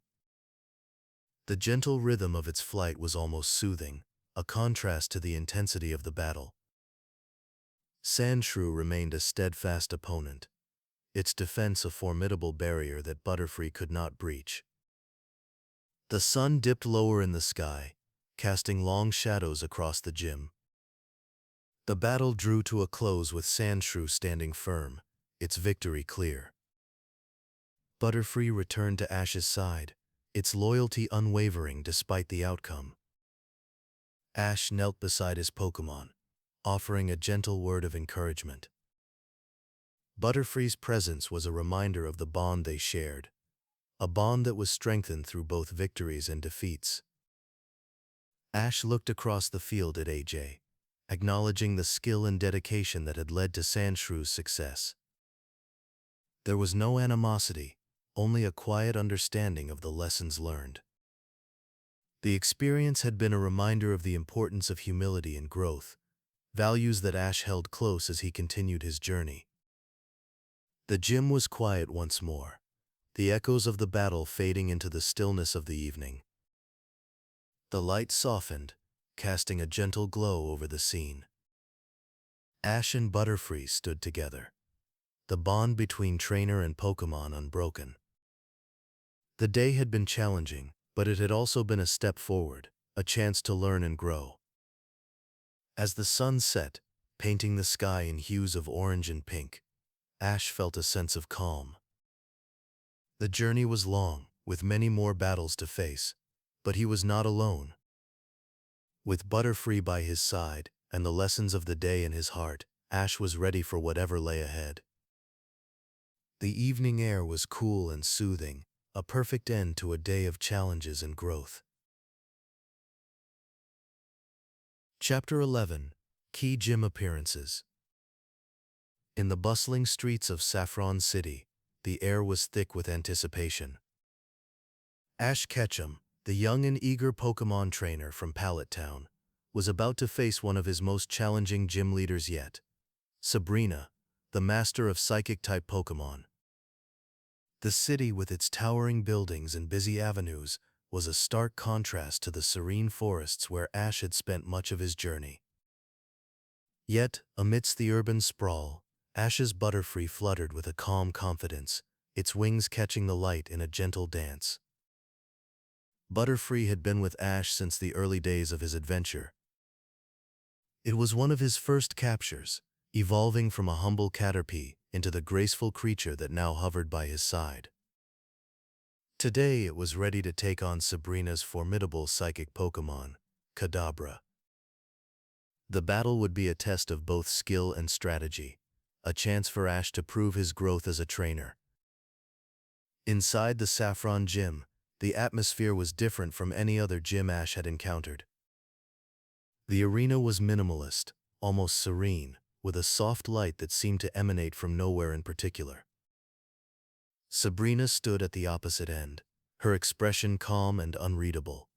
The gentle rhythm of its flight was almost soothing, a contrast to the intensity of the battle. Sandshrew remained a steadfast opponent, its defense a formidable barrier that Butterfree could not breach. The sun dipped lower in the sky, casting long shadows across the gym. The battle drew to a close with Sandshrew standing firm, its victory clear. Butterfree returned to Ash's side, its loyalty unwavering despite the outcome. Ash knelt beside his Pokémon, offering a gentle word of encouragement. Butterfree's presence was a reminder of the bond they shared, a bond that was strengthened through both victories and defeats. Ash looked across the field at AJ, acknowledging the skill and dedication that had led to Sandshrew's success. There was no animosity, only a quiet understanding of the lessons learned. The experience had been a reminder of the importance of humility and growth, values that Ash held close as he continued his journey. The gym was quiet once more, the echoes of the battle fading into the stillness of the evening. The light softened, casting a gentle glow over the scene. Ash and Butterfree stood together, the bond between trainer and Pokémon unbroken. The day had been challenging, but it had also been a step forward, a chance to learn and grow. As the sun set, painting the sky in hues of orange and pink, Ash felt a sense of calm. The journey was long, with many more battles to face, but he was not alone. With Butterfree by his side and the lessons of the day in his heart, Ash was ready for whatever lay ahead. The evening air was cool and soothing, a perfect end to a day of challenges and growth. Chapter 11. Key Gym Appearances. In the bustling streets of Saffron City, the air was thick with anticipation. Ash Ketchum, the young and eager Pokémon trainer from Pallet Town, was about to face one of his most challenging gym leaders yet, Sabrina, the master of Psychic-type Pokémon. The city, with its towering buildings and busy avenues, was a stark contrast to the serene forests where Ash had spent much of his journey. Yet, amidst the urban sprawl, Ash's Butterfree fluttered with a calm confidence, its wings catching the light in a gentle dance. Butterfree had been with Ash since the early days of his adventure. It was one of his first captures, evolving from a humble Caterpie into the graceful creature that now hovered by his side. Today it was ready to take on Sabrina's formidable psychic Pokémon, Kadabra. The battle would be a test of both skill and strategy, a chance for Ash to prove his growth as a trainer. Inside the Saffron Gym, the atmosphere was different from any other gym Ash had encountered. The arena was minimalist, almost serene, with a soft light that seemed to emanate from nowhere in particular. Sabrina stood at the opposite end, her expression calm and unreadable.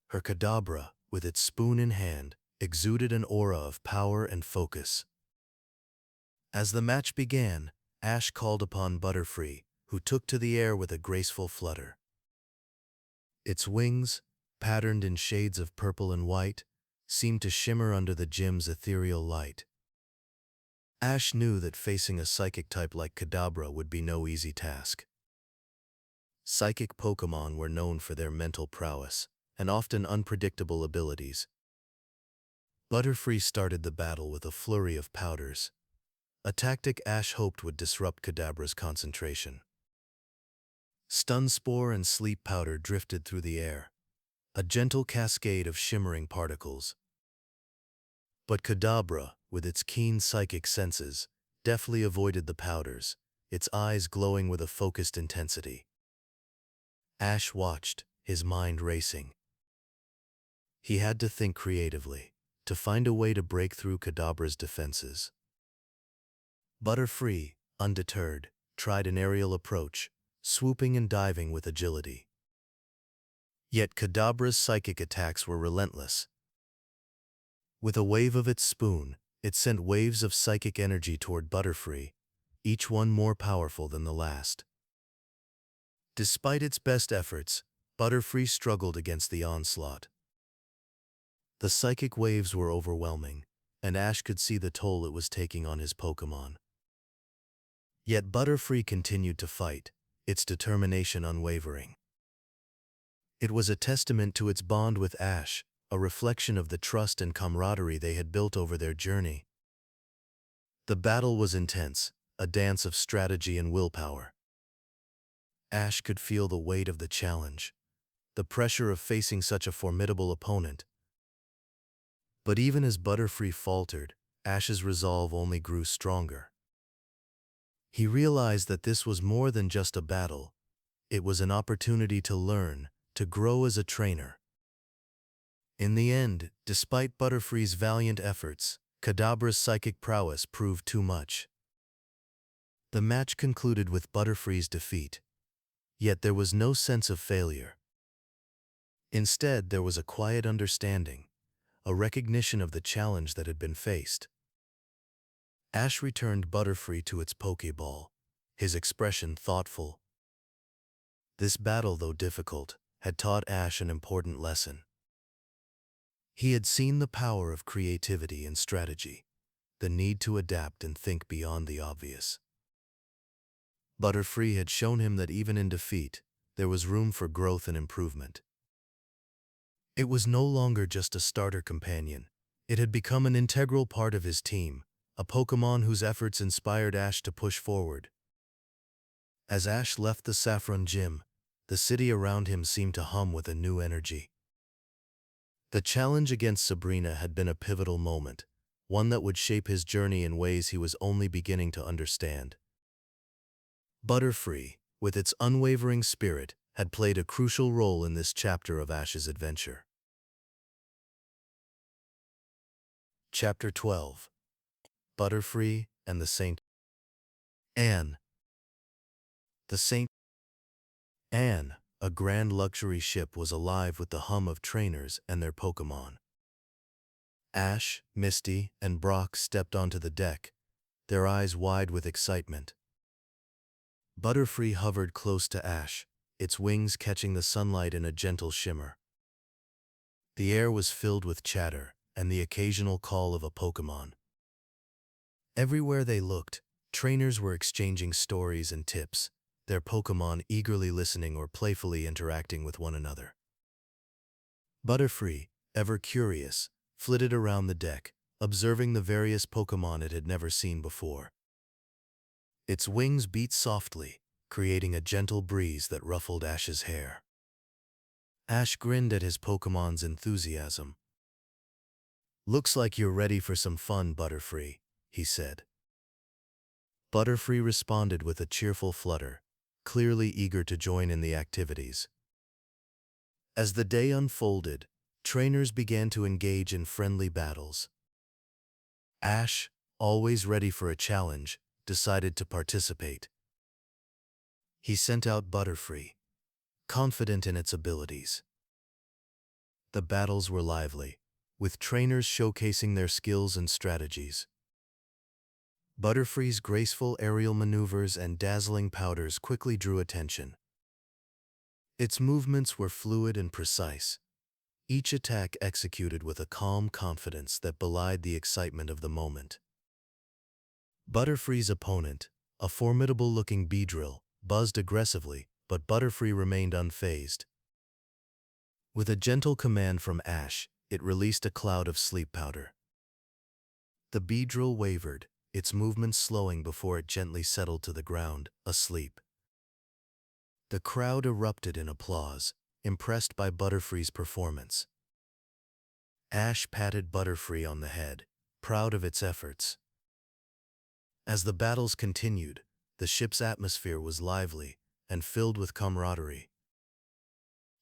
Her Kadabra, with its spoon in hand, exuded an aura of power and focus. As the match began, Ash called upon Butterfree, who took to the air with a graceful flutter. Its wings, patterned in shades of purple and white, seemed to shimmer under the gym's ethereal light. Ash knew that facing a psychic type like Kadabra would be no easy task. Psychic Pokémon were known for their mental prowess and often unpredictable abilities. Butterfree started the battle with a flurry of powders, a tactic Ash hoped would disrupt Kadabra's concentration. Stun Spore and Sleep Powder drifted through the air, a gentle cascade of shimmering particles. But Kadabra, with its keen psychic senses, deftly avoided the powders, its eyes glowing with a focused intensity. Ash watched, his mind racing. He had to think creatively, to find a way to break through Kadabra's defenses. Butterfree, undeterred, tried an aerial approach, swooping and diving with agility. Yet Kadabra's psychic attacks were relentless. With a wave of its spoon, it sent waves of psychic energy toward Butterfree, each one more powerful than the last. Despite its best efforts, Butterfree struggled against the onslaught. The psychic waves were overwhelming, and Ash could see the toll it was taking on his Pokémon. Yet Butterfree continued to fight, its determination unwavering. It was a testament to its bond with Ash, a reflection of the trust and camaraderie they had built over their journey. The battle was intense, a dance of strategy and willpower. Ash could feel the weight of the challenge, the pressure of facing such a formidable opponent. But even as Butterfree faltered, Ash's resolve only grew stronger. He realized that this was more than just a battle. It was an opportunity to learn, to grow as a trainer. In the end, despite Butterfree's valiant efforts, Kadabra's psychic prowess proved too much. The match concluded with Butterfree's defeat, yet there was no sense of failure. Instead, there was a quiet understanding, a recognition of the challenge that had been faced. Ash returned Butterfree to its Pokéball, his expression thoughtful. This battle, though difficult, had taught Ash an important lesson. He had seen the power of creativity and strategy, the need to adapt and think beyond the obvious. Butterfree had shown him that even in defeat, there was room for growth and improvement. It was no longer just a starter companion. It had become an integral part of his team, a Pokémon whose efforts inspired Ash to push forward. As Ash left the Saffron Gym, the city around him seemed to hum with a new energy. The challenge against Sabrina had been a pivotal moment, one that would shape his journey in ways he was only beginning to understand. Butterfree, with its unwavering spirit, had played a crucial role in this chapter of Ash's adventure. Chapter 12. Butterfree and the Saint Anne. The Saint Anne, a grand luxury ship, was alive with the hum of trainers and their Pokémon. Ash, Misty, and Brock stepped onto the deck, their eyes wide with excitement. Butterfree hovered close to Ash, its wings catching the sunlight in a gentle shimmer. The air was filled with chatter and the occasional call of a Pokémon. Everywhere they looked, trainers were exchanging stories and tips, their Pokémon eagerly listening or playfully interacting with one another. Butterfree, ever curious, flitted around the deck, observing the various Pokémon it had never seen before. Its wings beat softly, creating a gentle breeze that ruffled Ash's hair. Ash grinned at his Pokémon's enthusiasm. "Looks like you're ready for some fun, Butterfree," he said. Butterfree responded with a cheerful flutter, clearly eager to join in the activities. As the day unfolded, trainers began to engage in friendly battles. Ash, always ready for a challenge, decided to participate. He sent out Butterfree, confident in its abilities. The battles were lively, with trainers showcasing their skills and strategies. Butterfree's graceful aerial maneuvers and dazzling powders quickly drew attention. Its movements were fluid and precise, each attack executed with a calm confidence that belied the excitement of the moment. Butterfree's opponent, a formidable-looking Beedrill, buzzed aggressively, but Butterfree remained unfazed. With a gentle command from Ash, it released a cloud of sleep powder. The Beedrill wavered, its movements slowing before it gently settled to the ground, asleep. The crowd erupted in applause, impressed by Butterfree's performance. Ash patted Butterfree on the head, proud of its efforts. As the battles continued, the ship's atmosphere was lively and filled with camaraderie.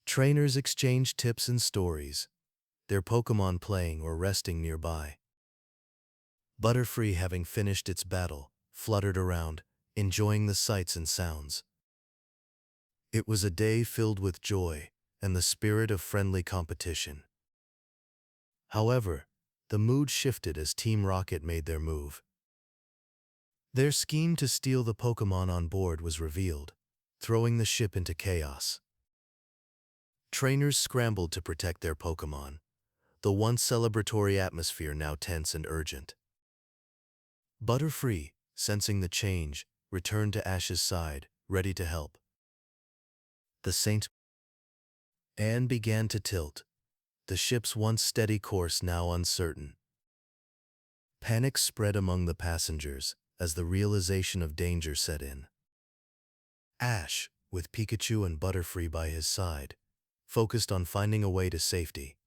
Trainers exchanged tips and stories, their Pokémon playing or resting nearby. Butterfree, having finished its battle, fluttered around, enjoying the sights and sounds. It was a day filled with joy and the spirit of friendly competition. However, the mood shifted as Team Rocket made their move. Their scheme to steal the Pokémon on board was revealed, throwing the ship into chaos. Trainers scrambled to protect their Pokémon, the once celebratory atmosphere now tense and urgent. Butterfree, sensing the change, returned to Ash's side, ready to help. The Saint Anne began to tilt, the ship's once steady course now uncertain. Panic spread among the passengers as the realization of danger set in. Ash, with Pikachu and Butterfree by his side, focused on finding a way to safety.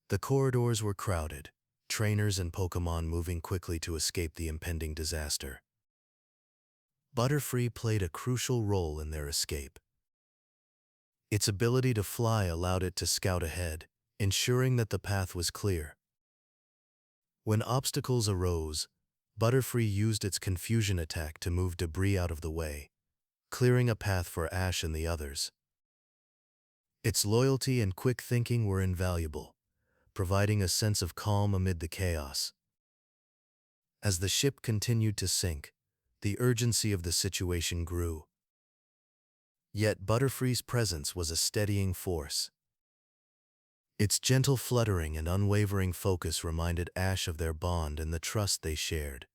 The corridors were crowded, trainers and Pokémon moving quickly to escape the impending disaster. Butterfree played a crucial role in their escape. Its ability to fly allowed it to scout ahead, ensuring that the path was clear. When obstacles arose, Butterfree used its confusion attack to move debris out of the way, clearing a path for Ash and the others. Its loyalty and quick thinking were invaluable, providing a sense of calm amid the chaos. As the ship continued to sink, the urgency of the situation grew. Yet Butterfree's presence was a steadying force. Its gentle fluttering and unwavering focus reminded Ash of their bond and the trust they shared.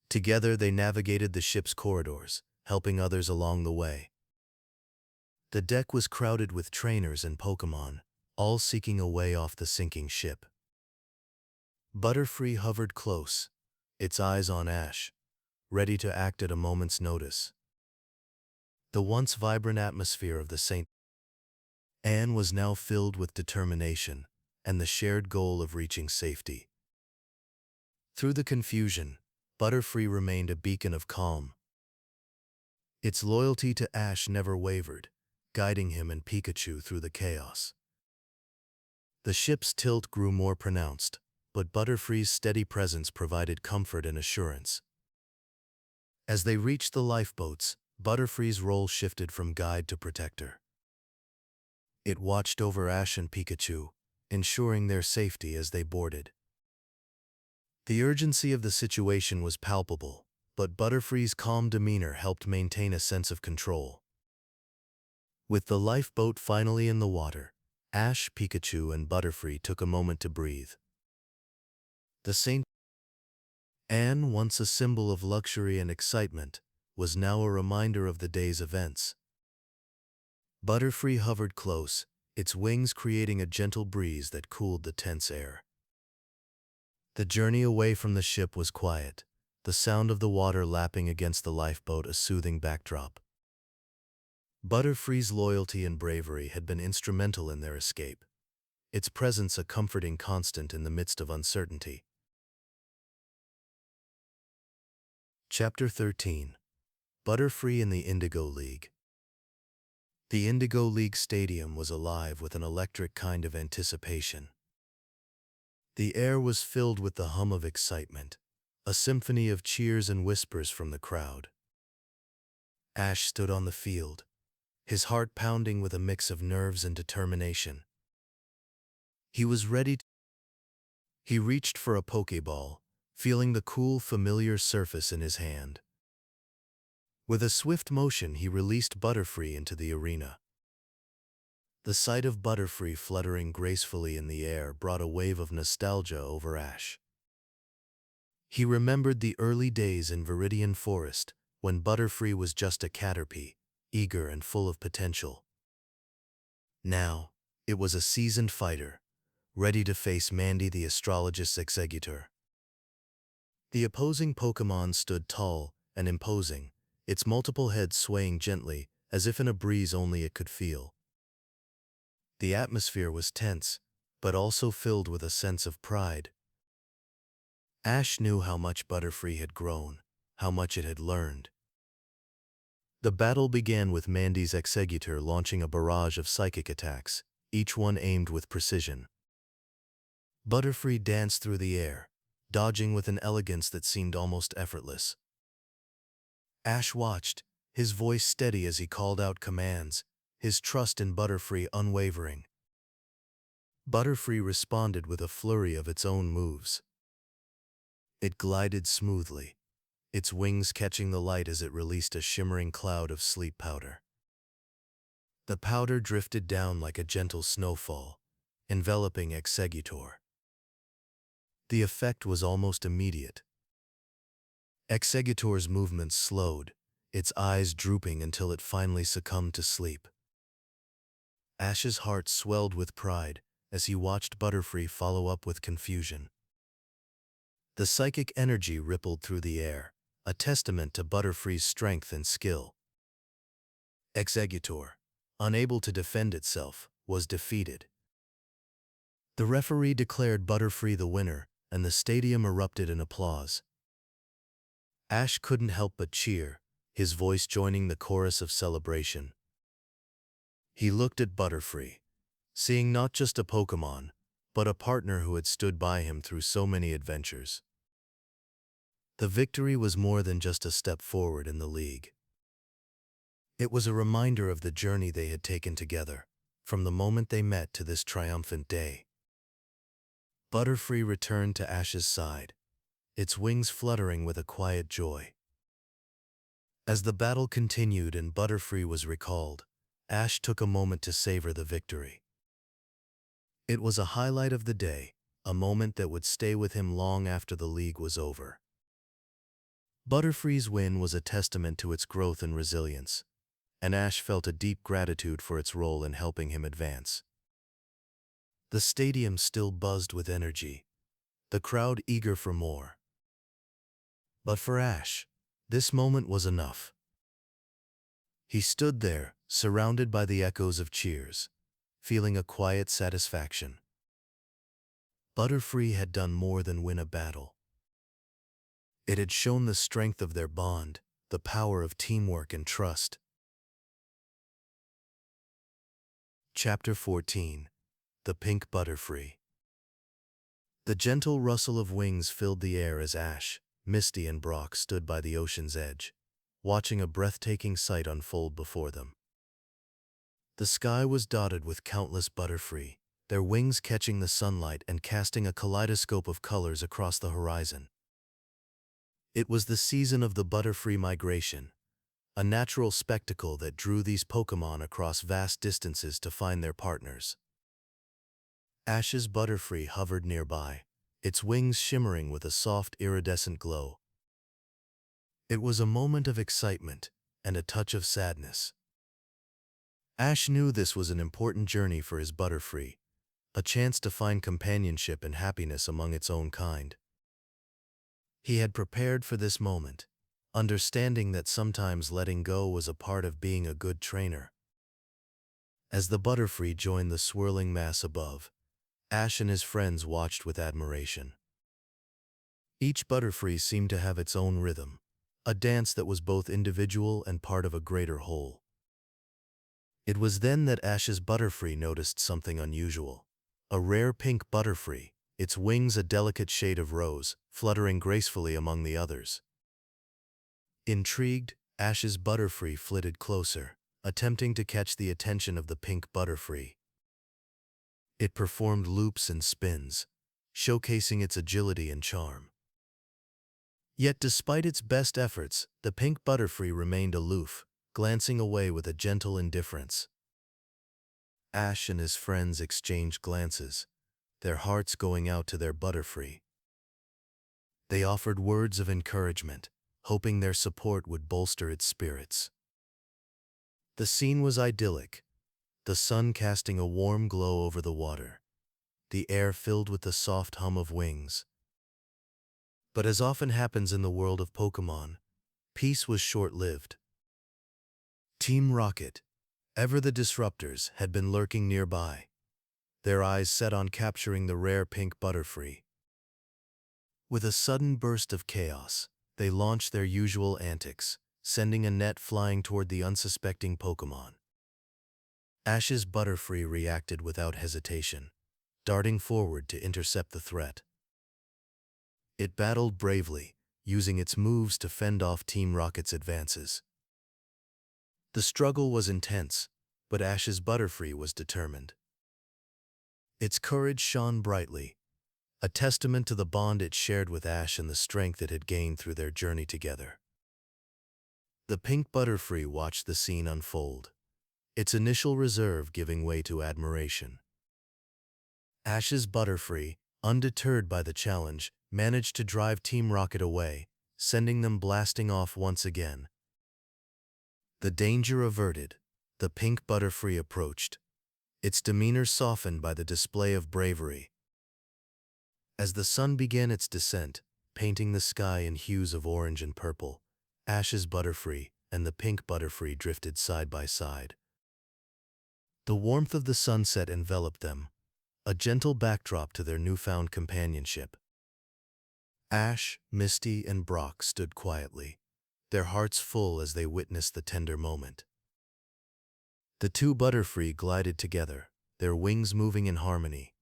Together they navigated the ship's corridors, helping others along the way. The deck was crowded with trainers and Pokémon, all seeking a way off the sinking ship. Butterfree hovered close, its eyes on Ash, ready to act at a moment's notice. The once vibrant atmosphere of the St. Anne was now filled with determination and the shared goal of reaching safety. Through the confusion, Butterfree remained a beacon of calm. Its loyalty to Ash never wavered, guiding him and Pikachu through the chaos. The ship's tilt grew more pronounced, but Butterfree's steady presence provided comfort and assurance. As they reached the lifeboats, Butterfree's role shifted from guide to protector. It watched over Ash and Pikachu, ensuring their safety as they boarded. The urgency of the situation was palpable, but Butterfree's calm demeanor helped maintain a sense of control. With the lifeboat finally in the water, Ash, Pikachu, and Butterfree took a moment to breathe. The St. Anne, once a symbol of luxury and excitement, was now a reminder of the day's events. Butterfree hovered close, its wings creating a gentle breeze that cooled the tense air. The journey away from the ship was quiet, the sound of the water lapping against the lifeboat a soothing backdrop. Butterfree's loyalty and bravery had been instrumental in their escape, its presence a comforting constant in the midst of uncertainty. Chapter 13. Butterfree in the Indigo League. The Indigo League stadium was alive with an electric kind of anticipation. The air was filled with the hum of excitement, a symphony of cheers and whispers from the crowd. Ash stood on the field, his heart pounding with a mix of nerves and determination. He was ready. He reached for a Pokeball, feeling the cool, familiar surface in his hand. With a swift motion, he released Butterfree into the arena. The sight of Butterfree fluttering gracefully in the air brought a wave of nostalgia over Ash. He remembered the early days in Viridian Forest, when Butterfree was just a Caterpie, eager and full of potential. Now, it was a seasoned fighter, ready to face Mandy the astrologist's executor. The opposing Pokémon stood tall and imposing, its multiple heads swaying gently, as if in a breeze only it could feel. The atmosphere was tense, but also filled with a sense of pride. Ash knew how much Butterfree had grown, how much it had learned. The battle began with Mandy's executor launching a barrage of psychic attacks, each one aimed with precision. Butterfree danced through the air, dodging with an elegance that seemed almost effortless. Ash watched, his voice steady as he called out commands, his trust in Butterfree unwavering. Butterfree responded with a flurry of its own moves. It glided smoothly, its wings catching the light as it released a shimmering cloud of sleep powder. The powder drifted down like a gentle snowfall, enveloping Exeggutor. The effect was almost immediate. Exeggutor's movements slowed, its eyes drooping until it finally succumbed to sleep. Ash's heart swelled with pride as he watched Butterfree follow up with confusion. The psychic energy rippled through the air, a testament to Butterfree's strength and skill. Exeggutor, unable to defend itself, was defeated. The referee declared Butterfree the winner, and the stadium erupted in applause. Ash couldn't help but cheer, his voice joining the chorus of celebration. He looked at Butterfree, seeing not just a Pokémon, but a partner who had stood by him through so many adventures. The victory was more than just a step forward in the league. It was a reminder of the journey they had taken together, from the moment they met to this triumphant day. Butterfree returned to Ash's side, its wings fluttering with a quiet joy. As the battle continued and Butterfree was recalled, Ash took a moment to savor the victory. It was a highlight of the day, a moment that would stay with him long after the league was over. Butterfree's win was a testament to its growth and resilience, and Ash felt a deep gratitude for its role in helping him advance. The stadium still buzzed with energy, the crowd eager for more. But for Ash, this moment was enough. He stood there, surrounded by the echoes of cheers, feeling a quiet satisfaction. Butterfree had done more than win a battle. It had shown the strength of their bond, the power of teamwork and trust. Chapter 14. The Pink Butterfree. The gentle rustle of wings filled the air as Ash, Misty and Brock stood by the ocean's edge, watching a breathtaking sight unfold before them. The sky was dotted with countless Butterfree, their wings catching the sunlight and casting a kaleidoscope of colors across the horizon. It was the season of the Butterfree migration, a natural spectacle that drew these Pokémon across vast distances to find their partners. Ash's Butterfree hovered nearby, its wings shimmering with a soft iridescent glow. It was a moment of excitement and a touch of sadness. Ash knew this was an important journey for his Butterfree, a chance to find companionship and happiness among its own kind. He had prepared for this moment, understanding that sometimes letting go was a part of being a good trainer. As the Butterfree joined the swirling mass above, Ash and his friends watched with admiration. Each Butterfree seemed to have its own rhythm, a dance that was both individual and part of a greater whole. It was then that Ash's Butterfree noticed something unusual. A rare pink Butterfree, its wings a delicate shade of rose, fluttering gracefully among the others. Intrigued, Ash's Butterfree flitted closer, attempting to catch the attention of the pink Butterfree. It performed loops and spins, showcasing its agility and charm. Yet despite its best efforts, the Pink Butterfree remained aloof, glancing away with a gentle indifference. Ash and his friends exchanged glances, their hearts going out to their Butterfree. They offered words of encouragement, hoping their support would bolster its spirits. The scene was idyllic, the sun casting a warm glow over the water, the air filled with the soft hum of wings. But as often happens in the world of Pokémon, peace was short-lived. Team Rocket, ever the disruptors, had been lurking nearby, their eyes set on capturing the rare Pink Butterfree. With a sudden burst of chaos, they launched their usual antics, sending a net flying toward the unsuspecting Pokémon. Ash's Butterfree reacted without hesitation, darting forward to intercept the threat. It battled bravely, using its moves to fend off Team Rocket's advances. The struggle was intense, but Ash's Butterfree was determined. Its courage shone brightly, a testament to the bond it shared with Ash and the strength it had gained through their journey together. The Pink Butterfree watched the scene unfold, its initial reserve giving way to admiration. Ash's Butterfree, undeterred by the challenge, managed to drive Team Rocket away, sending them blasting off once again. The danger averted, the Pink Butterfree approached, its demeanor softened by the display of bravery. As the sun began its descent, painting the sky in hues of orange and purple, Ash's Butterfree and the Pink Butterfree drifted side by side. The warmth of the sunset enveloped them, a gentle backdrop to their newfound companionship. Ash, Misty, and Brock stood quietly, their hearts full as they witnessed the tender moment. The two Butterfree glided together, their wings moving in harmony.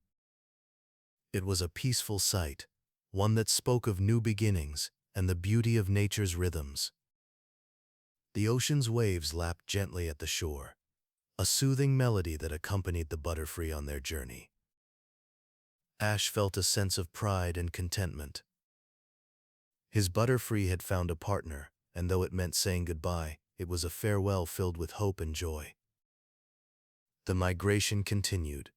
It was a peaceful sight, one that spoke of new beginnings and the beauty of nature's rhythms. The ocean's waves lapped gently at the shore, a soothing melody that accompanied the Butterfree on their journey. Ash felt a sense of pride and contentment. His Butterfree had found a partner, and though it meant saying goodbye, it was a farewell filled with hope and joy. The migration continued,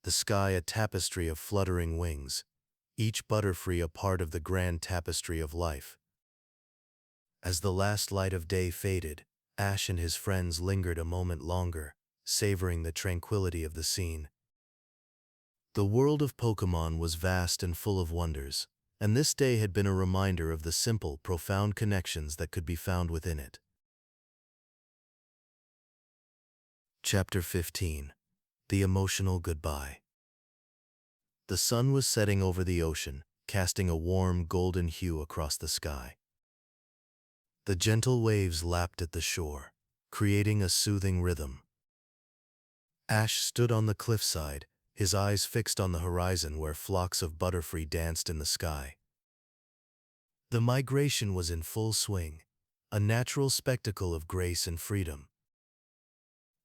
the sky a tapestry of fluttering wings, each Butterfree a part of the grand tapestry of life. As the last light of day faded, Ash and his friends lingered a moment longer, savoring the tranquility of the scene. The world of Pokémon was vast and full of wonders, and this day had been a reminder of the simple, profound connections that could be found within it. Chapter 15. The Emotional Goodbye. The sun was setting over the ocean, casting a warm golden hue across the sky. The gentle waves lapped at the shore, creating a soothing rhythm. Ash stood on the cliffside, his eyes fixed on the horizon where flocks of Butterfree danced in the sky. The migration was in full swing, a natural spectacle of grace and freedom.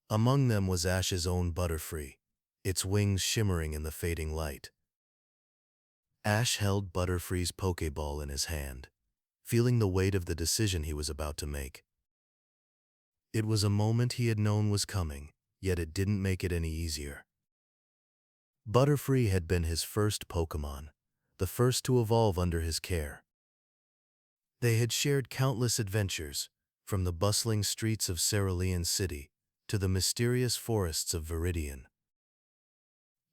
Among them was Ash's own Butterfree, its wings shimmering in the fading light. Ash held Butterfree's Pokéball in his hand, feeling the weight of the decision he was about to make. It was a moment he had known was coming, yet it didn't make it any easier. Butterfree had been his first Pokémon, the first to evolve under his care. They had shared countless adventures, from the bustling streets of Cerulean City to the mysterious forests of Viridian.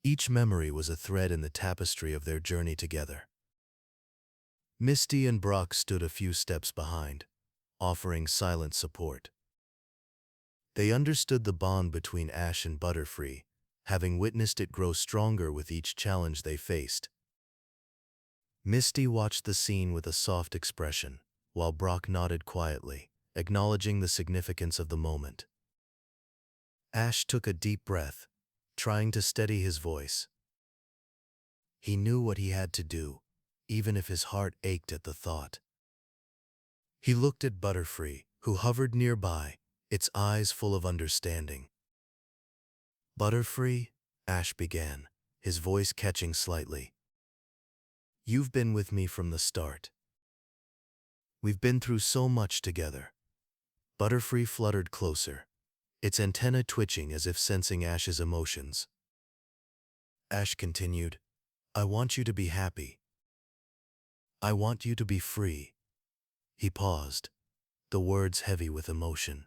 Each memory was a thread in the tapestry of their journey together. Misty and Brock stood a few steps behind, offering silent support. They understood the bond between Ash and Butterfree, having witnessed it grow stronger with each challenge they faced. Misty watched the scene with a soft expression, while Brock nodded quietly, acknowledging the significance of the moment. Ash took a deep breath, trying to steady his voice. He knew what he had to do, even if his heart ached at the thought. He looked at Butterfree, who hovered nearby, its eyes full of understanding. "Butterfree," Ash began, his voice catching slightly. "You've been with me from the start. We've been through so much together." Butterfree fluttered closer, its antenna twitching as if sensing Ash's emotions. Ash continued, "I want you to be happy. I want you to be free." He paused, the words heavy with emotion.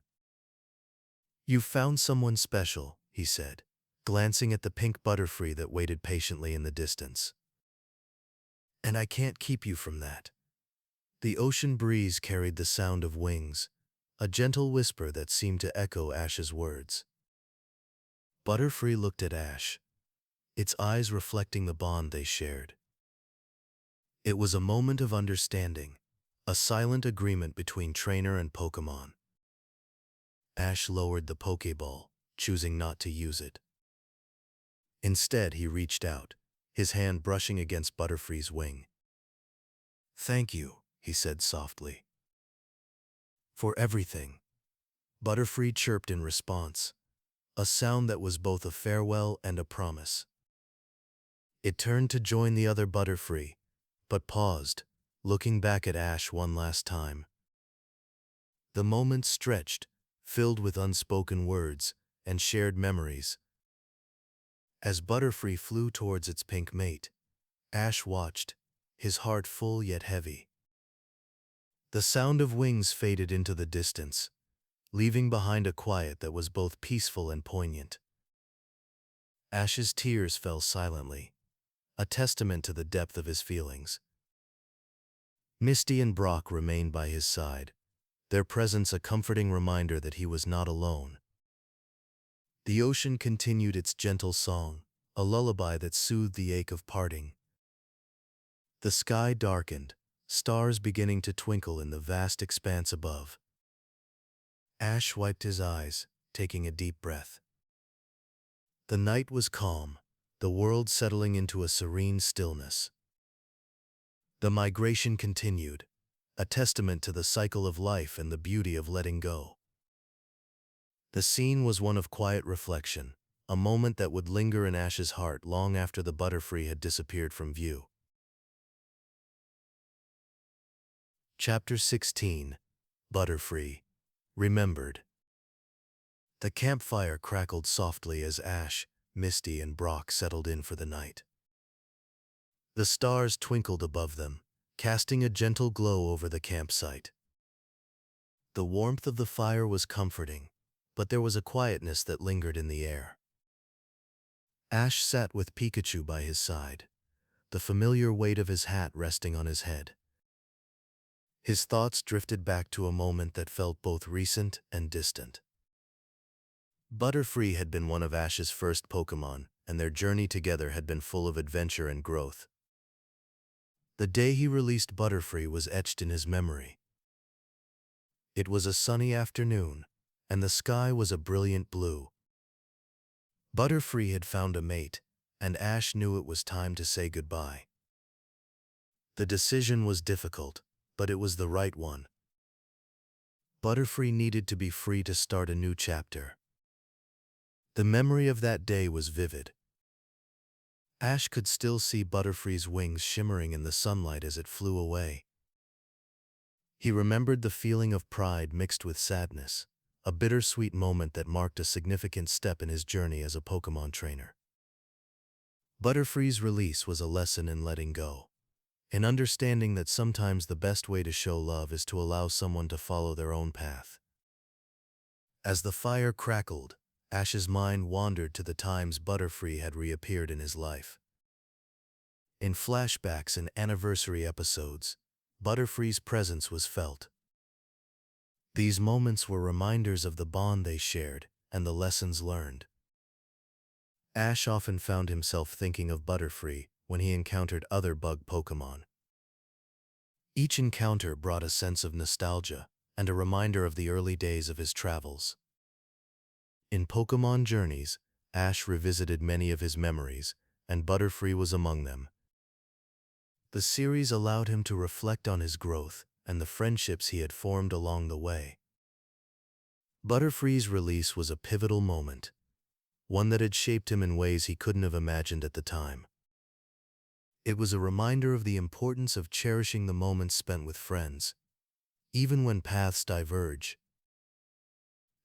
"You've found someone special," he said, glancing at the pink Butterfree that waited patiently in the distance. "And I can't keep you from that." The ocean breeze carried the sound of wings, a gentle whisper that seemed to echo Ash's words. Butterfree looked at Ash, its eyes reflecting the bond they shared. It was a moment of understanding, a silent agreement between trainer and Pokémon. Ash lowered the Pokéball, choosing not to use it. Instead, he reached out, his hand brushing against Butterfree's wing. "Thank you," he said softly. "For everything." Butterfree chirped in response, a sound that was both a farewell and a promise. It turned to join the other Butterfree, but paused, looking back at Ash one last time. The moment stretched, filled with unspoken words and shared memories. As Butterfree flew towards its pink mate, Ash watched, his heart full yet heavy. The sound of wings faded into the distance, leaving behind a quiet that was both peaceful and poignant. Ash's tears fell silently, a testament to the depth of his feelings. Misty and Brock remained by his side, their presence a comforting reminder that he was not alone. The ocean continued its gentle song, a lullaby that soothed the ache of parting. The sky darkened, stars beginning to twinkle in the vast expanse above. Ash wiped his eyes, taking a deep breath. The night was calm, the world settling into a serene stillness. The migration continued, a testament to the cycle of life and the beauty of letting go. The scene was one of quiet reflection, a moment that would linger in Ash's heart long after the Butterfree had disappeared from view. Chapter 16. Butterfree Remembered. The campfire crackled softly as Ash, Misty, and Brock settled in for the night. The stars twinkled above them, casting a gentle glow over the campsite. The warmth of the fire was comforting, but there was a quietness that lingered in the air. Ash sat with Pikachu by his side, the familiar weight of his hat resting on his head. His thoughts drifted back to a moment that felt both recent and distant. Butterfree had been one of Ash's first Pokémon, and their journey together had been full of adventure and growth. The day he released Butterfree was etched in his memory. It was a sunny afternoon, and the sky was a brilliant blue. Butterfree had found a mate, and Ash knew it was time to say goodbye. The decision was difficult, but it was the right one. Butterfree needed to be free to start a new chapter. The memory of that day was vivid. Ash could still see Butterfree's wings shimmering in the sunlight as it flew away. He remembered the feeling of pride mixed with sadness, a bittersweet moment that marked a significant step in his journey as a Pokémon trainer. Butterfree's release was a lesson in letting go, in understanding that sometimes the best way to show love is to allow someone to follow their own path. As the fire crackled, Ash's mind wandered to the times Butterfree had reappeared in his life. In flashbacks and anniversary episodes, Butterfree's presence was felt. These moments were reminders of the bond they shared and the lessons learned. Ash often found himself thinking of Butterfree when he encountered other bug Pokémon. Each encounter brought a sense of nostalgia and a reminder of the early days of his travels. In Pokémon Journeys, Ash revisited many of his memories, and Butterfree was among them. The series allowed him to reflect on his growth and the friendships he had formed along the way. Butterfree's release was a pivotal moment, one that had shaped him in ways he couldn't have imagined at the time. It was a reminder of the importance of cherishing the moments spent with friends, even when paths diverge.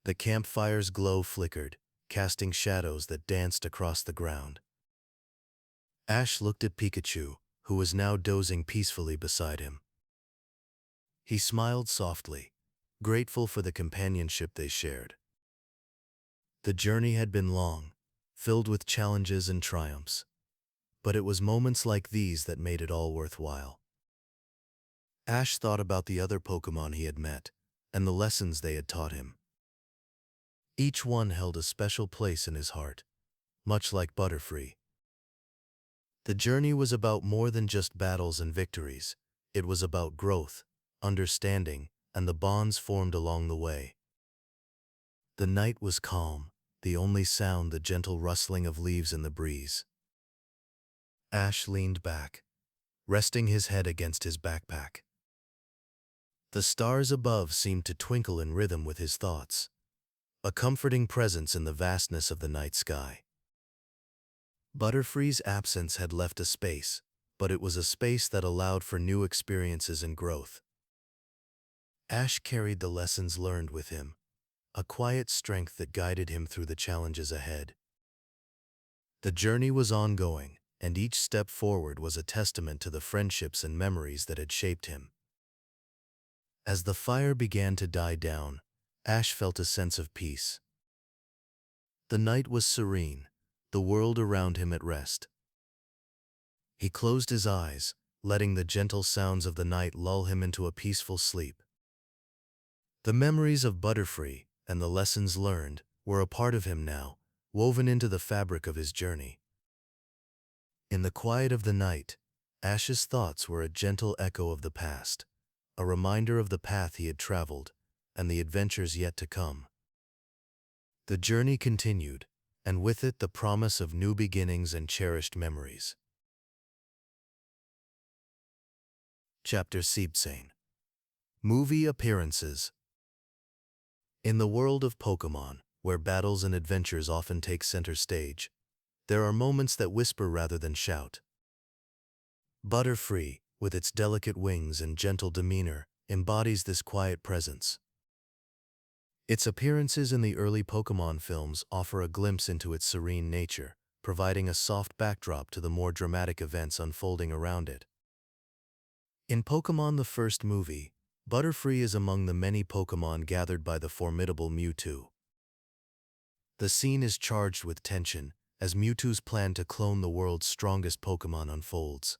The campfire's glow flickered, casting shadows that danced across the ground. Ash looked at Pikachu, who was now dozing peacefully beside him. He smiled softly, grateful for the companionship they shared. The journey had been long, filled with challenges and triumphs, but it was moments like these that made it all worthwhile. Ash thought about the other Pokémon he had met and the lessons they had taught him. Each one held a special place in his heart, much like Butterfree. The journey was about more than just battles and victories. It was about growth, understanding, and the bonds formed along the way. The night was calm, the only sound the gentle rustling of leaves in the breeze. Ash leaned back, resting his head against his backpack. The stars above seemed to twinkle in rhythm with his thoughts, a comforting presence in the vastness of the night sky. Butterfree's absence had left a space, but it was a space that allowed for new experiences and growth. Ash carried the lessons learned with him, a quiet strength that guided him through the challenges ahead. The journey was ongoing, and each step forward was a testament to the friendships and memories that had shaped him. As the fire began to die down, Ash felt a sense of peace. The night was serene, the world around him at rest. He closed his eyes, letting the gentle sounds of the night lull him into a peaceful sleep. The memories of Butterfree and the lessons learned were a part of him now, woven into the fabric of his journey. In the quiet of the night, Ash's thoughts were a gentle echo of the past, a reminder of the path he had traveled and the adventures yet to come. The journey continued, and with it the promise of new beginnings and cherished memories. Chapter 17. Movie Appearances. In the world of Pokémon, where battles and adventures often take center stage, there are moments that whisper rather than shout. Butterfree, with its delicate wings and gentle demeanor, embodies this quiet presence. Its appearances in the early Pokémon films offer a glimpse into its serene nature, providing a soft backdrop to the more dramatic events unfolding around it. In Pokémon the first movie, Butterfree is among the many Pokémon gathered by the formidable Mewtwo. The scene is charged with tension, as Mewtwo's plan to clone the world's strongest Pokémon unfolds.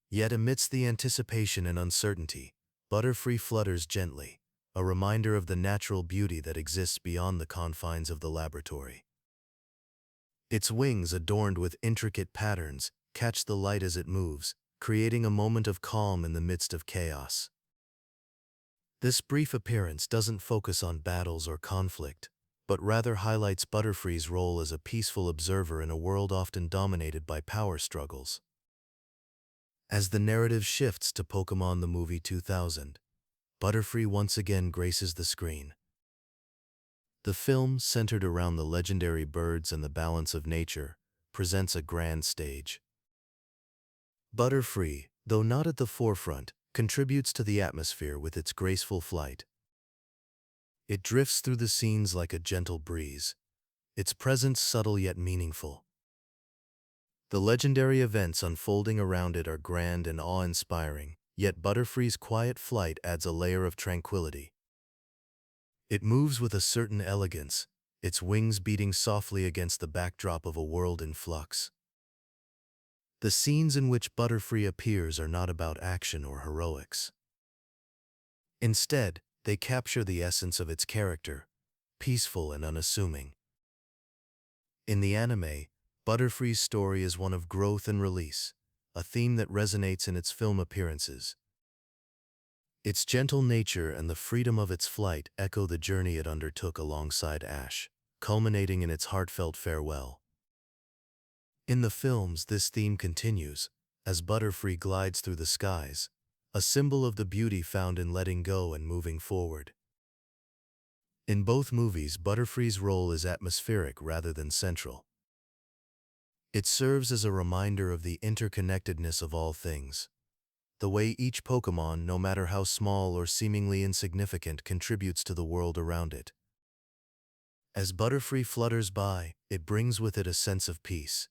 Yet amidst the anticipation and uncertainty, Butterfree flutters gently, a reminder of the natural beauty that exists beyond the confines of the laboratory. Its wings, adorned with intricate patterns, catch the light as it moves, creating a moment of calm in the midst of chaos. This brief appearance doesn't focus on battles or conflict, but rather highlights Butterfree's role as a peaceful observer in a world often dominated by power struggles. As the narrative shifts to Pokémon the Movie 2000, Butterfree once again graces the screen. The film, centered around the legendary birds and the balance of nature, presents a grand stage. Butterfree, though not at the forefront, contributes to the atmosphere with its graceful flight. It drifts through the scenes like a gentle breeze, its presence subtle yet meaningful. The legendary events unfolding around it are grand and awe-inspiring, yet Butterfree's quiet flight adds a layer of tranquility. It moves with a certain elegance, its wings beating softly against the backdrop of a world in flux. The scenes in which Butterfree appears are not about action or heroics. Instead, they capture the essence of its character, peaceful and unassuming. In the anime, Butterfree's story is one of growth and release, a theme that resonates in its film appearances. Its gentle nature and the freedom of its flight echo the journey it undertook alongside Ash, culminating in its heartfelt farewell. In the films, this theme continues, as Butterfree glides through the skies, a symbol of the beauty found in letting go and moving forward. In both movies, Butterfree's role is atmospheric rather than central. It serves as a reminder of the interconnectedness of all things, the way each Pokémon, no matter how small or seemingly insignificant, contributes to the world around it. As Butterfree flutters by, it brings with it a sense of peace,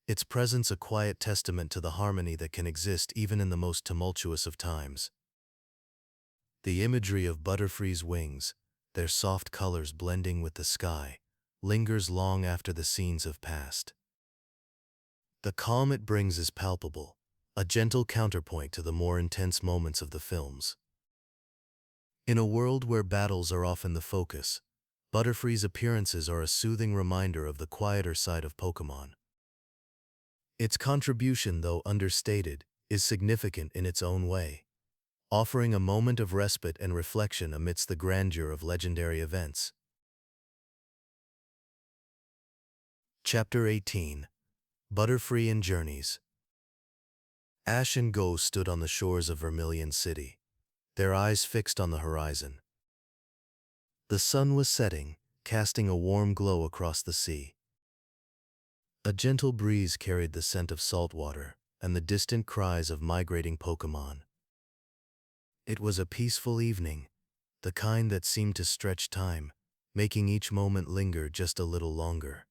its presence a quiet testament to the harmony that can exist even in the most tumultuous of times. The imagery of Butterfree's wings, their soft colors blending with the sky, lingers long after the scenes have passed. The calm it brings is palpable, a gentle counterpoint to the more intense moments of the films. In a world where battles are often the focus, Butterfree's appearances are a soothing reminder of the quieter side of Pokémon. Its contribution, though understated, is significant in its own way, offering a moment of respite and reflection amidst the grandeur of legendary events. Chapter 18. Butterfree and Journeys. Ash and Go stood on the shores of Vermilion City, their eyes fixed on the horizon. The sun was setting, casting a warm glow across the sea. A gentle breeze carried the scent of salt water and the distant cries of migrating Pokémon. It was a peaceful evening, the kind that seemed to stretch time, making each moment linger just a little longer.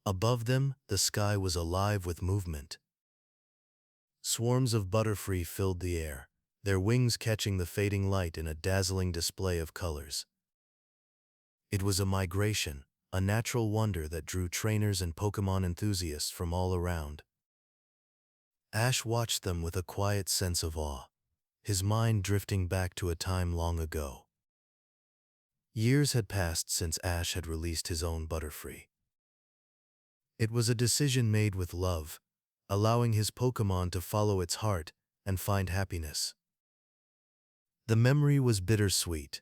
Above them, the sky was alive with movement. Swarms of Butterfree filled the air, their wings catching the fading light in a dazzling display of colors. It was a migration, a natural wonder that drew trainers and Pokémon enthusiasts from all around. Ash watched them with a quiet sense of awe, his mind drifting back to a time long ago. Years had passed since Ash had released his own Butterfree. It was a decision made with love, allowing his Pokémon to follow its heart and find happiness. The memory was bittersweet,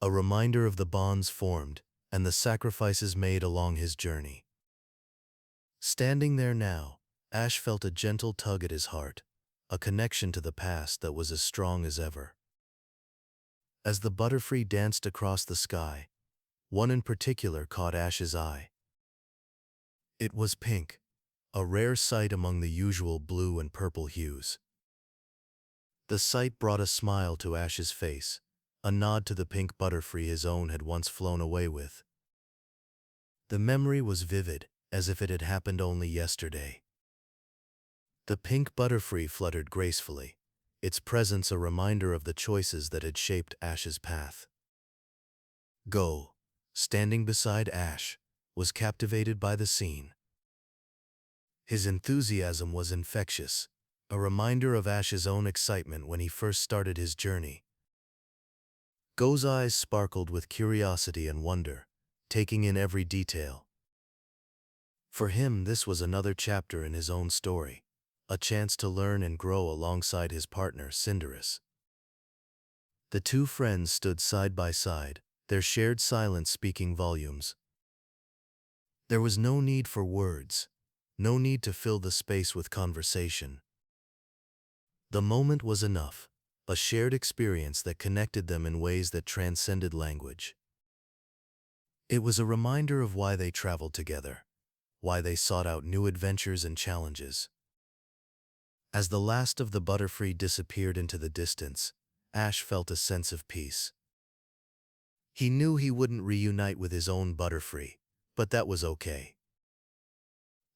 a reminder of the bonds formed and the sacrifices made along his journey. Standing there now, Ash felt a gentle tug at his heart, a connection to the past that was as strong as ever. As the Butterfree danced across the sky, one in particular caught Ash's eye. It was pink, a rare sight among the usual blue and purple hues. The sight brought a smile to Ash's face, a nod to the pink Butterfree his own had once flown away with. The memory was vivid, as if it had happened only yesterday. The pink Butterfree fluttered gracefully, its presence a reminder of the choices that had shaped Ash's path. Go, standing beside Ash, was captivated by the scene. His enthusiasm was infectious, a reminder of Ash's own excitement when he first started his journey. Go's eyes sparkled with curiosity and wonder, taking in every detail. For him, this was another chapter in his own story, a chance to learn and grow alongside his partner, Cinderace. The two friends stood side by side, their shared silence speaking volumes. There was no need for words, no need to fill the space with conversation. The moment was enough, a shared experience that connected them in ways that transcended language. It was a reminder of why they traveled together, why they sought out new adventures and challenges. As the last of the Butterfree disappeared into the distance, Ash felt a sense of peace. He knew he wouldn't reunite with his own Butterfree, but that was okay.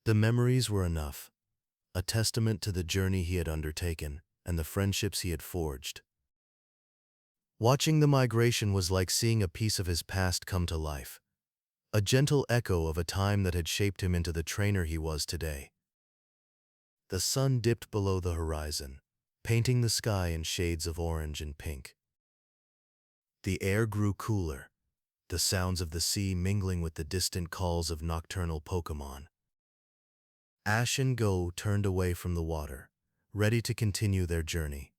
The memories were enough, a testament to the journey he had undertaken and the friendships he had forged. Watching the migration was like seeing a piece of his past come to life, a gentle echo of a time that had shaped him into the trainer he was today. The sun dipped below the horizon, painting the sky in shades of orange and pink. The air grew cooler, the sounds of the sea mingling with the distant calls of nocturnal Pokémon. Ash and Go turned away from the water, ready to continue their journey.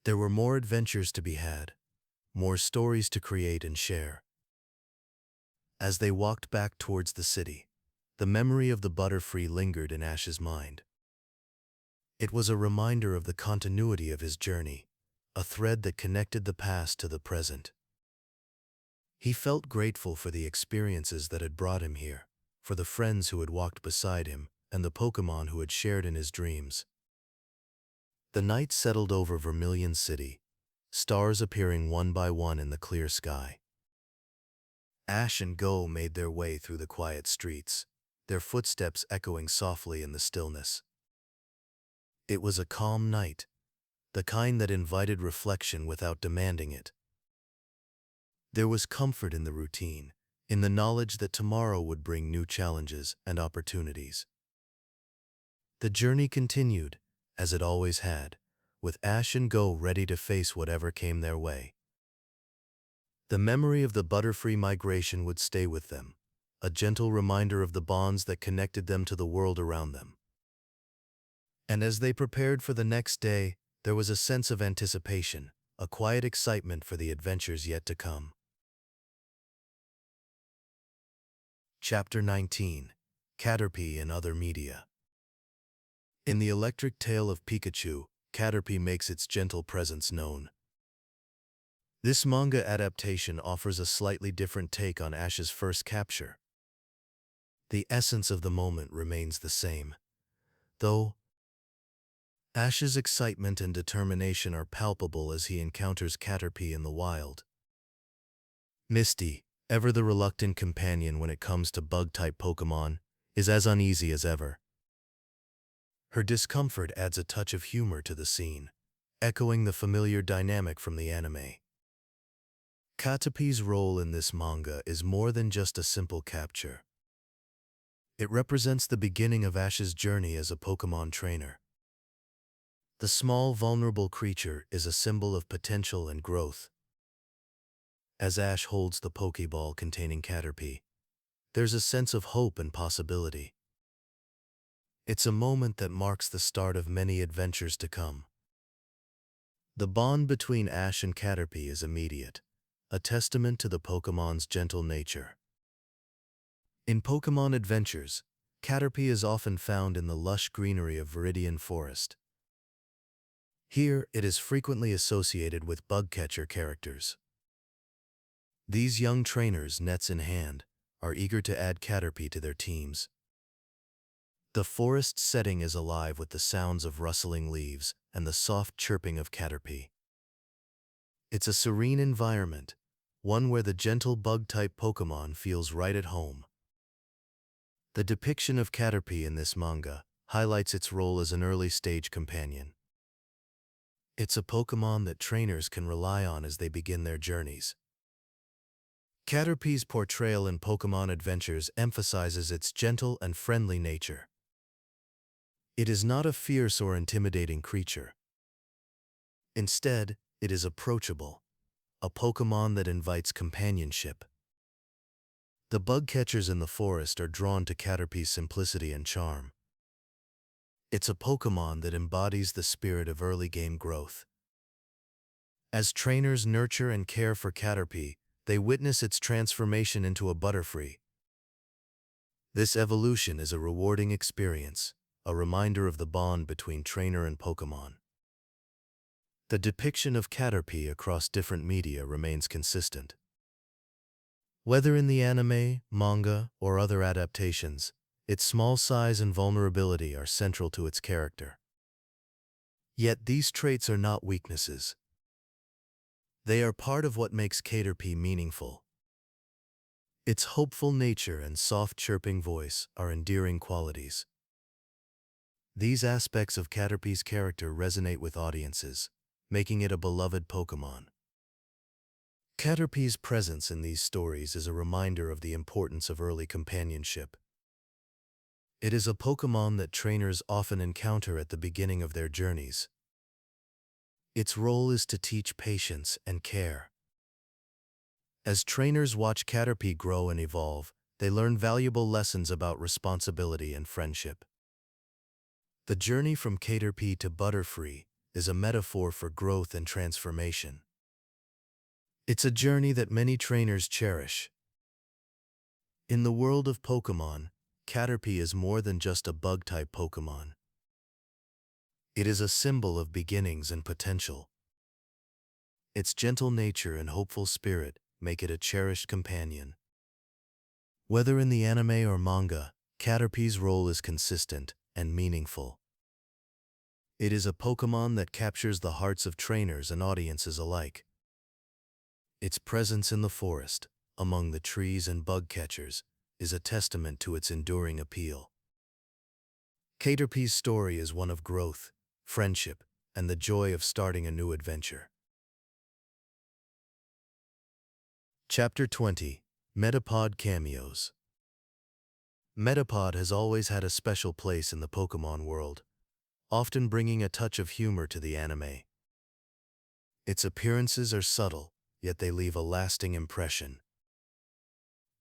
There were more adventures to be had, more stories to create and share. As they walked back towards the city, the memory of the Butterfree lingered in Ash's mind. It was a reminder of the continuity of his journey, a thread that connected the past to the present. He felt grateful for the experiences that had brought him here, for the friends who had walked beside him, and the Pokémon who had shared in his dreams. The night settled over Vermilion City, stars appearing one by one in the clear sky. Ash and Go made their way through the quiet streets, their footsteps echoing softly in the stillness. It was a calm night, the kind that invited reflection without demanding it. There was comfort in the routine, in the knowledge that tomorrow would bring new challenges and opportunities. The journey continued, as it always had, with Ash and Go ready to face whatever came their way. The memory of the Butterfree migration would stay with them, a gentle reminder of the bonds that connected them to the world around them. And as they prepared for the next day, there was a sense of anticipation, a quiet excitement for the adventures yet to come. Chapter 19. Caterpie and Other Media. In the electric tale of Pikachu, Caterpie makes its gentle presence known. This manga adaptation offers a slightly different take on Ash's first capture. The essence of the moment remains the same, though Ash's excitement and determination are palpable as he encounters Caterpie in the wild. Misty, ever the reluctant companion when it comes to bug-type Pokémon, is as uneasy as ever. Her discomfort adds a touch of humor to the scene, echoing the familiar dynamic from the anime. Caterpie's role in this manga is more than just a simple capture. It represents the beginning of Ash's journey as a Pokémon trainer. The small, vulnerable creature is a symbol of potential and growth. As Ash holds the Pokéball containing Caterpie, there's a sense of hope and possibility. It's a moment that marks the start of many adventures to come. The bond between Ash and Caterpie is immediate, a testament to the Pokémon's gentle nature. In Pokémon adventures, Caterpie is often found in the lush greenery of Viridian Forest. Here, it is frequently associated with bug-catcher characters. These young trainers, nets in hand, are eager to add Caterpie to their teams. The forest setting is alive with the sounds of rustling leaves and the soft chirping of Caterpie. It's a serene environment, one where the gentle bug-type Pokémon feels right at home. The depiction of Caterpie in this manga highlights its role as an early-stage companion. It's a Pokémon that trainers can rely on as they begin their journeys. Caterpie's portrayal in Pokémon Adventures emphasizes its gentle and friendly nature. It is not a fierce or intimidating creature. Instead, it is approachable, a Pokémon that invites companionship. The bug catchers in the forest are drawn to Caterpie's simplicity and charm. It's a Pokémon that embodies the spirit of early game growth. As trainers nurture and care for Caterpie, they witness its transformation into a Butterfree. This evolution is a rewarding experience, a reminder of the bond between trainer and Pokémon. The depiction of Caterpie across different media remains consistent. Whether in the anime, manga, or other adaptations, its small size and vulnerability are central to its character. Yet these traits are not weaknesses. They are part of what makes Caterpie meaningful. Its hopeful nature and soft chirping voice are endearing qualities. These aspects of Caterpie's character resonate with audiences, making it a beloved Pokémon. Caterpie's presence in these stories is a reminder of the importance of early companionship. It is a Pokémon that trainers often encounter at the beginning of their journeys. Its role is to teach patience and care. As trainers watch Caterpie grow and evolve, they learn valuable lessons about responsibility and friendship. The journey from Caterpie to Butterfree is a metaphor for growth and transformation. It's a journey that many trainers cherish. In the world of Pokémon, Caterpie is more than just a bug-type Pokémon. It is a symbol of beginnings and potential. Its gentle nature and hopeful spirit make it a cherished companion. Whether in the anime or manga, Caterpie's role is consistent and meaningful. It is a Pokémon that captures the hearts of trainers and audiences alike. Its presence in the forest, among the trees and bug catchers, is a testament to its enduring appeal. Caterpie's story is one of growth, friendship, and the joy of starting a new adventure. Chapter 20. Metapod Cameos. Metapod has always had a special place in the Pokémon world, often bringing a touch of humor to the anime. Its appearances are subtle, yet they leave a lasting impression.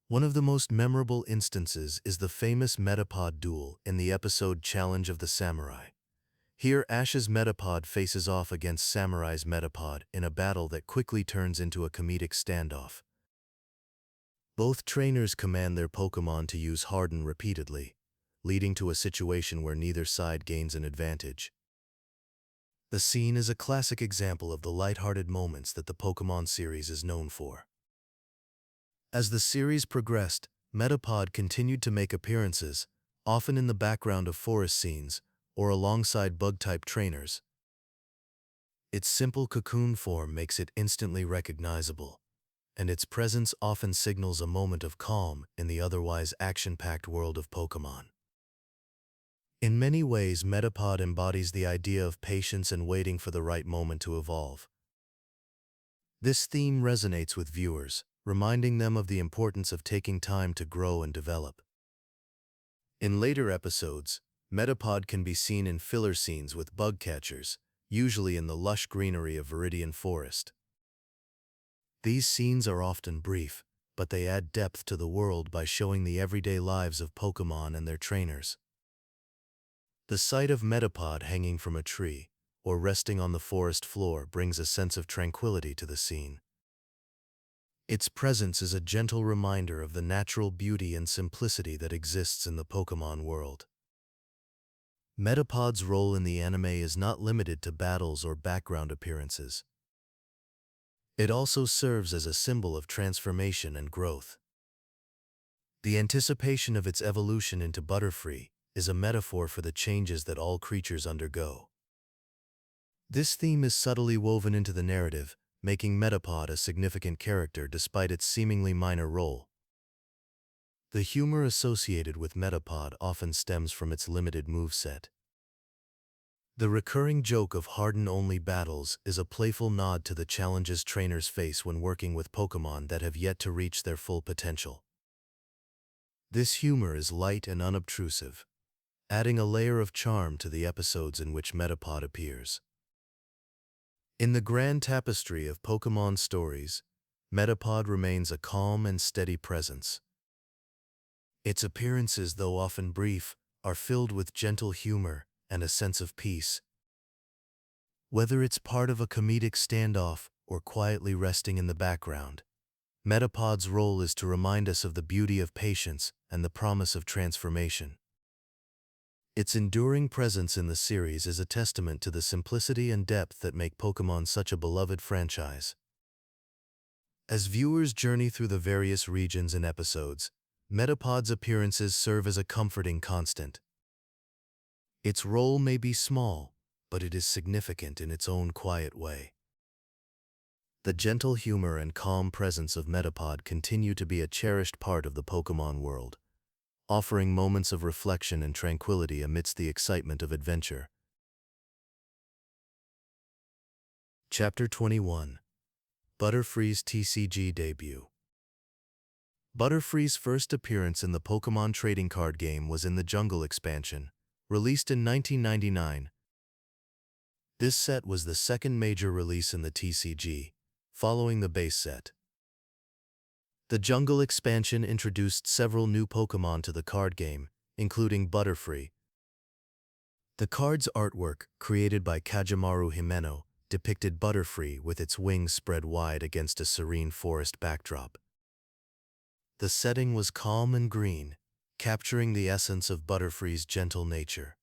One of the most memorable instances is the famous Metapod duel in the episode Challenge of the Samurai. Here, Ash's Metapod faces off against Samurai's Metapod in a battle that quickly turns into a comedic standoff. Both trainers command their Pokémon to use Harden repeatedly, leading to a situation where neither side gains an advantage. The scene is a classic example of the lighthearted moments that the Pokémon series is known for. As the series progressed, Metapod continued to make appearances, often in the background of forest scenes or alongside bug-type trainers. Its simple cocoon form makes it instantly recognizable, and its presence often signals a moment of calm in the otherwise action-packed world of Pokémon. In many ways, Metapod embodies the idea of patience and waiting for the right moment to evolve. This theme resonates with viewers, reminding them of the importance of taking time to grow and develop. In later episodes, Metapod can be seen in filler scenes with bug catchers, usually in the lush greenery of Viridian Forest. These scenes are often brief, but they add depth to the world by showing the everyday lives of Pokémon and their trainers. The sight of Metapod hanging from a tree or resting on the forest floor brings a sense of tranquility to the scene. Its presence is a gentle reminder of the natural beauty and simplicity that exists in the Pokémon world. Metapod's role in the anime is not limited to battles or background appearances. It also serves as a symbol of transformation and growth. The anticipation of its evolution into Butterfree is a metaphor for the changes that all creatures undergo. This theme is subtly woven into the narrative, making Metapod a significant character despite its seemingly minor role. The humor associated with Metapod often stems from its limited moveset. The recurring joke of Harden-only battles is a playful nod to the challenges trainers face when working with Pokémon that have yet to reach their full potential. This humor is light and unobtrusive, adding a layer of charm to the episodes in which Metapod appears. In the grand tapestry of Pokémon stories, Metapod remains a calm and steady presence. Its appearances, though often brief, are filled with gentle humor and a sense of peace. Whether it's part of a comedic standoff or quietly resting in the background, Metapod's role is to remind us of the beauty of patience and the promise of transformation. Its enduring presence in the series is a testament to the simplicity and depth that make Pokémon such a beloved franchise. As viewers journey through the various regions and episodes, Metapod's appearances serve as a comforting constant. Its role may be small, but it is significant in its own quiet way. The gentle humor and calm presence of Metapod continue to be a cherished part of the Pokémon world, offering moments of reflection and tranquility amidst the excitement of adventure. Chapter 21. Butterfree's TCG Debut. Butterfree's first appearance in the Pokémon trading card game was in the Jungle expansion, released in 1999. This set was the second major release in the TCG, following the base set. The Jungle expansion introduced several new Pokémon to the card game, including Butterfree. The card's artwork, created by Kagemaru Himeno, depicted Butterfree with its wings spread wide against a serene forest backdrop. The setting was calm and green, capturing the essence of Butterfree's gentle nature.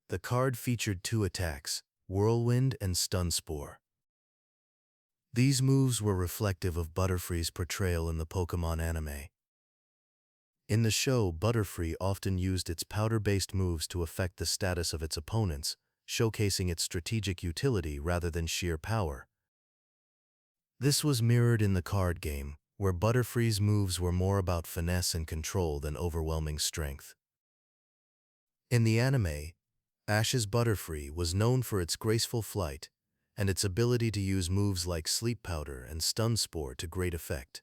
The card featured two attacks, Whirlwind and Stun Spore. These moves were reflective of Butterfree's portrayal in the Pokémon anime. In the show, Butterfree often used its powder-based moves to affect the status of its opponents, showcasing its strategic utility rather than sheer power. This was mirrored in the card game, where Butterfree's moves were more about finesse and control than overwhelming strength. In the anime, Ash's Butterfree was known for its graceful flight and its ability to use moves like Sleep Powder and Stun Spore to great effect.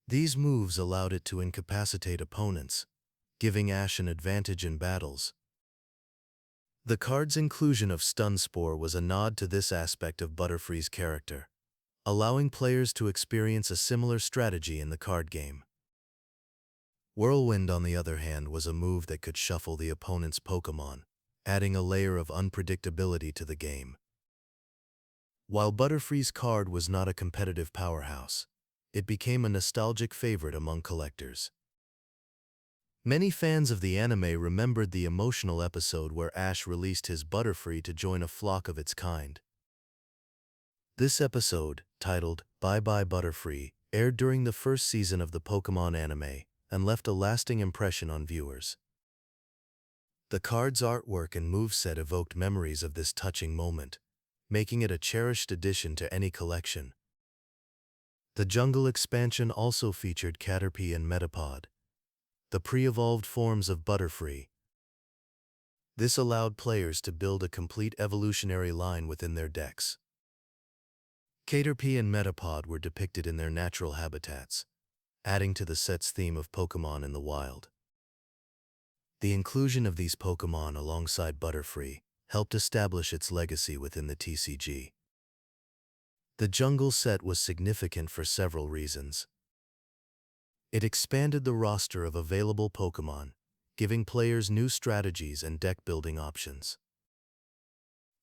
These moves allowed it to incapacitate opponents, giving Ash an advantage in battles. The card's inclusion of Stun Spore was a nod to this aspect of Butterfree's character, allowing players to experience a similar strategy in the card game. Whirlwind, on the other hand, was a move that could shuffle the opponent's Pokémon, adding a layer of unpredictability to the game. While Butterfree's card was not a competitive powerhouse, it became a nostalgic favorite among collectors. Many fans of the anime remembered the emotional episode where Ash released his Butterfree to join a flock of its kind. This episode, titled Bye Butterfree, aired during the first season of the Pokémon anime and left a lasting impression on viewers. The card's artwork and moveset evoked memories of this touching moment, making it a cherished addition to any collection. The Jungle expansion also featured Caterpie and Metapod, the pre-evolved forms of Butterfree. This allowed players to build a complete evolutionary line within their decks. Caterpie and Metapod were depicted in their natural habitats, adding to the set's theme of Pokémon in the wild. The inclusion of these Pokémon alongside Butterfree helped establish its legacy within the TCG. The Jungle set was significant for several reasons. It expanded the roster of available Pokémon, giving players new strategies and deck-building options.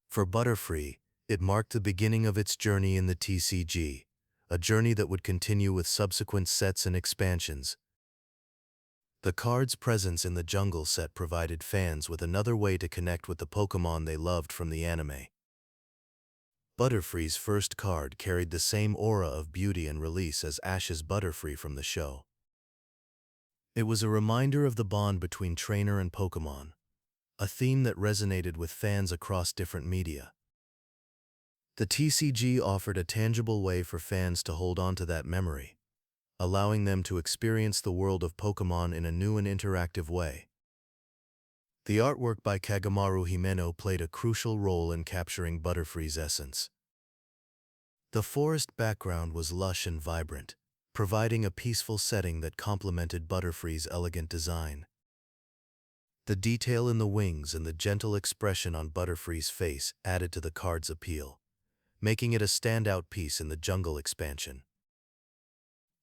For Butterfree, it marked the beginning of its journey in the TCG, a journey that would continue with subsequent sets and expansions. The card's presence in the Jungle set provided fans with another way to connect with the Pokémon they loved from the anime. Butterfree's first card carried the same aura of beauty and release as Ash's Butterfree from the show. It was a reminder of the bond between trainer and Pokémon, a theme that resonated with fans across different media. The TCG offered a tangible way for fans to hold on to that memory, allowing them to experience the world of Pokémon in a new and interactive way. The artwork by Kagamaru Himeno played a crucial role in capturing Butterfree's essence. The forest background was lush and vibrant, providing a peaceful setting that complemented Butterfree's elegant design. The detail in the wings and the gentle expression on Butterfree's face added to the card's appeal, making it a standout piece in the Jungle expansion.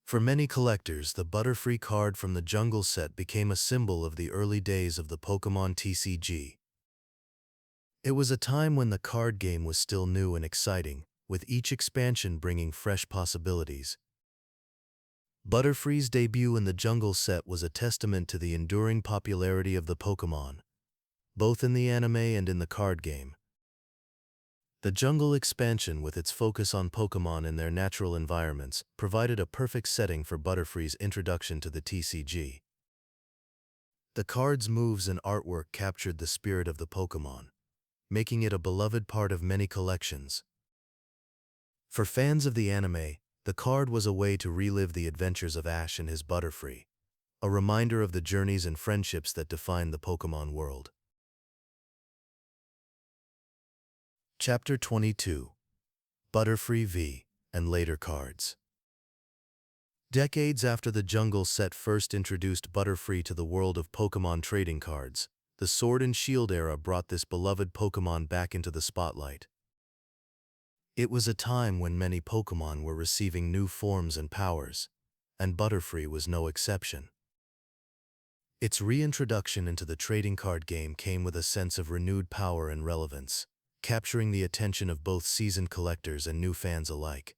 For many collectors, the Butterfree card from the Jungle set became a symbol of the early days of the Pokémon TCG. It was a time when the card game was still new and exciting, with each expansion bringing fresh possibilities. Butterfree's debut in the Jungle set was a testament to the enduring popularity of the Pokémon, both in the anime and in the card game. The Jungle expansion, with its focus on Pokémon in their natural environments, provided a perfect setting for Butterfree's introduction to the TCG. The card's moves and artwork captured the spirit of the Pokémon, making it a beloved part of many collections. For fans of the anime, the card was a way to relive the adventures of Ash and his Butterfree, a reminder of the journeys and friendships that define the Pokémon world. Chapter 22: Butterfree V and Later Cards. Decades after the Jungle set first introduced Butterfree to the world of Pokémon trading cards, the Sword and Shield era brought this beloved Pokémon back into the spotlight. It was a time when many Pokémon were receiving new forms and powers, and Butterfree was no exception. Its reintroduction into the trading card game came with a sense of renewed power and relevance, capturing the attention of both seasoned collectors and new fans alike.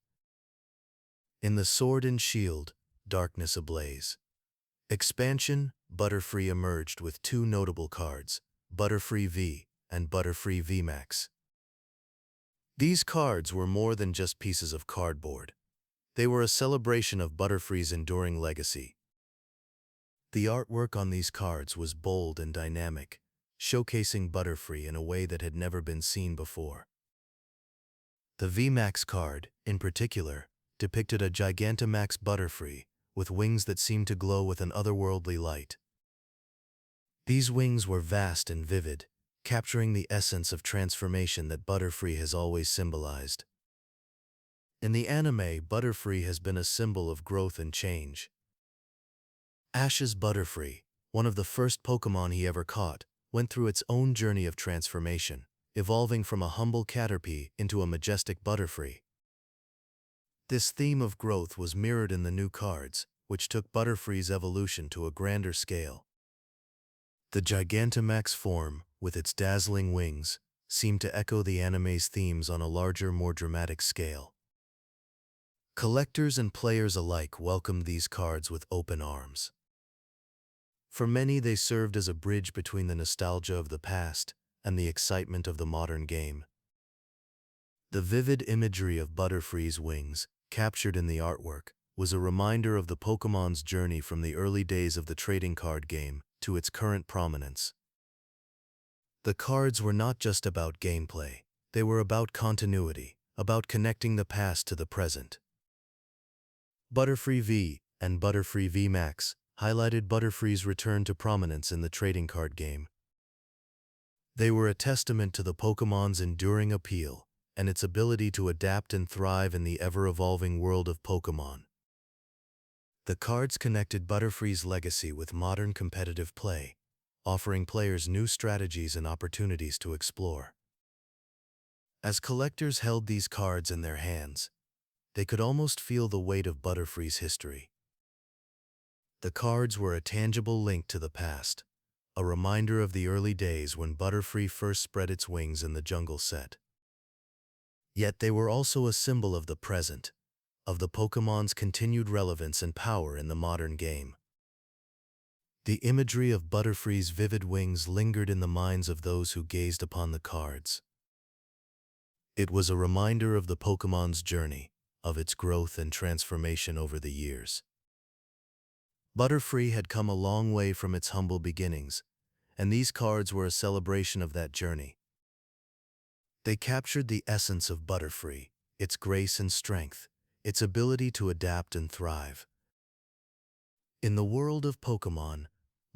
In the Sword and Shield, Darkness Ablaze expansion, Butterfree emerged with two notable cards, Butterfree V and Butterfree VMAX. These cards were more than just pieces of cardboard. They were a celebration of Butterfree's enduring legacy. The artwork on these cards was bold and dynamic, showcasing Butterfree in a way that had never been seen before. The VMAX card, in particular, depicted a Gigantamax Butterfree with wings that seemed to glow with an otherworldly light. These wings were vast and vivid, capturing the essence of transformation that Butterfree has always symbolized. In the anime, Butterfree has been a symbol of growth and change. Ash's Butterfree, one of the first Pokémon he ever caught, went through its own journey of transformation, evolving from a humble Caterpie into a majestic Butterfree. This theme of growth was mirrored in the new cards, which took Butterfree's evolution to a grander scale. The Gigantamax form, with its dazzling wings, seemed to echo the anime's themes on a larger, more dramatic scale. Collectors and players alike welcomed these cards with open arms. For many, they served as a bridge between the nostalgia of the past and the excitement of the modern game. The vivid imagery of Butterfree's wings, captured in the artwork, was a reminder of the Pokémon's journey from the early days of the trading card game to its current prominence. The cards were not just about gameplay, they were about continuity, about connecting the past to the present. Butterfree V and Butterfree VMAX highlighted Butterfree's return to prominence in the trading card game. They were a testament to the Pokémon's enduring appeal and its ability to adapt and thrive in the ever-evolving world of Pokémon. The cards connected Butterfree's legacy with modern competitive play, offering players new strategies and opportunities to explore. As collectors held these cards in their hands, they could almost feel the weight of Butterfree's history. The cards were a tangible link to the past, a reminder of the early days when Butterfree first spread its wings in the jungle set. Yet they were also a symbol of the present, of the Pokémon's continued relevance and power in the modern game. The imagery of Butterfree's vivid wings lingered in the minds of those who gazed upon the cards. It was a reminder of the Pokémon's journey, of its growth and transformation over the years. Butterfree had come a long way from its humble beginnings, and these cards were a celebration of that journey. They captured the essence of Butterfree, its grace and strength, its ability to adapt and thrive. In the world of Pokémon,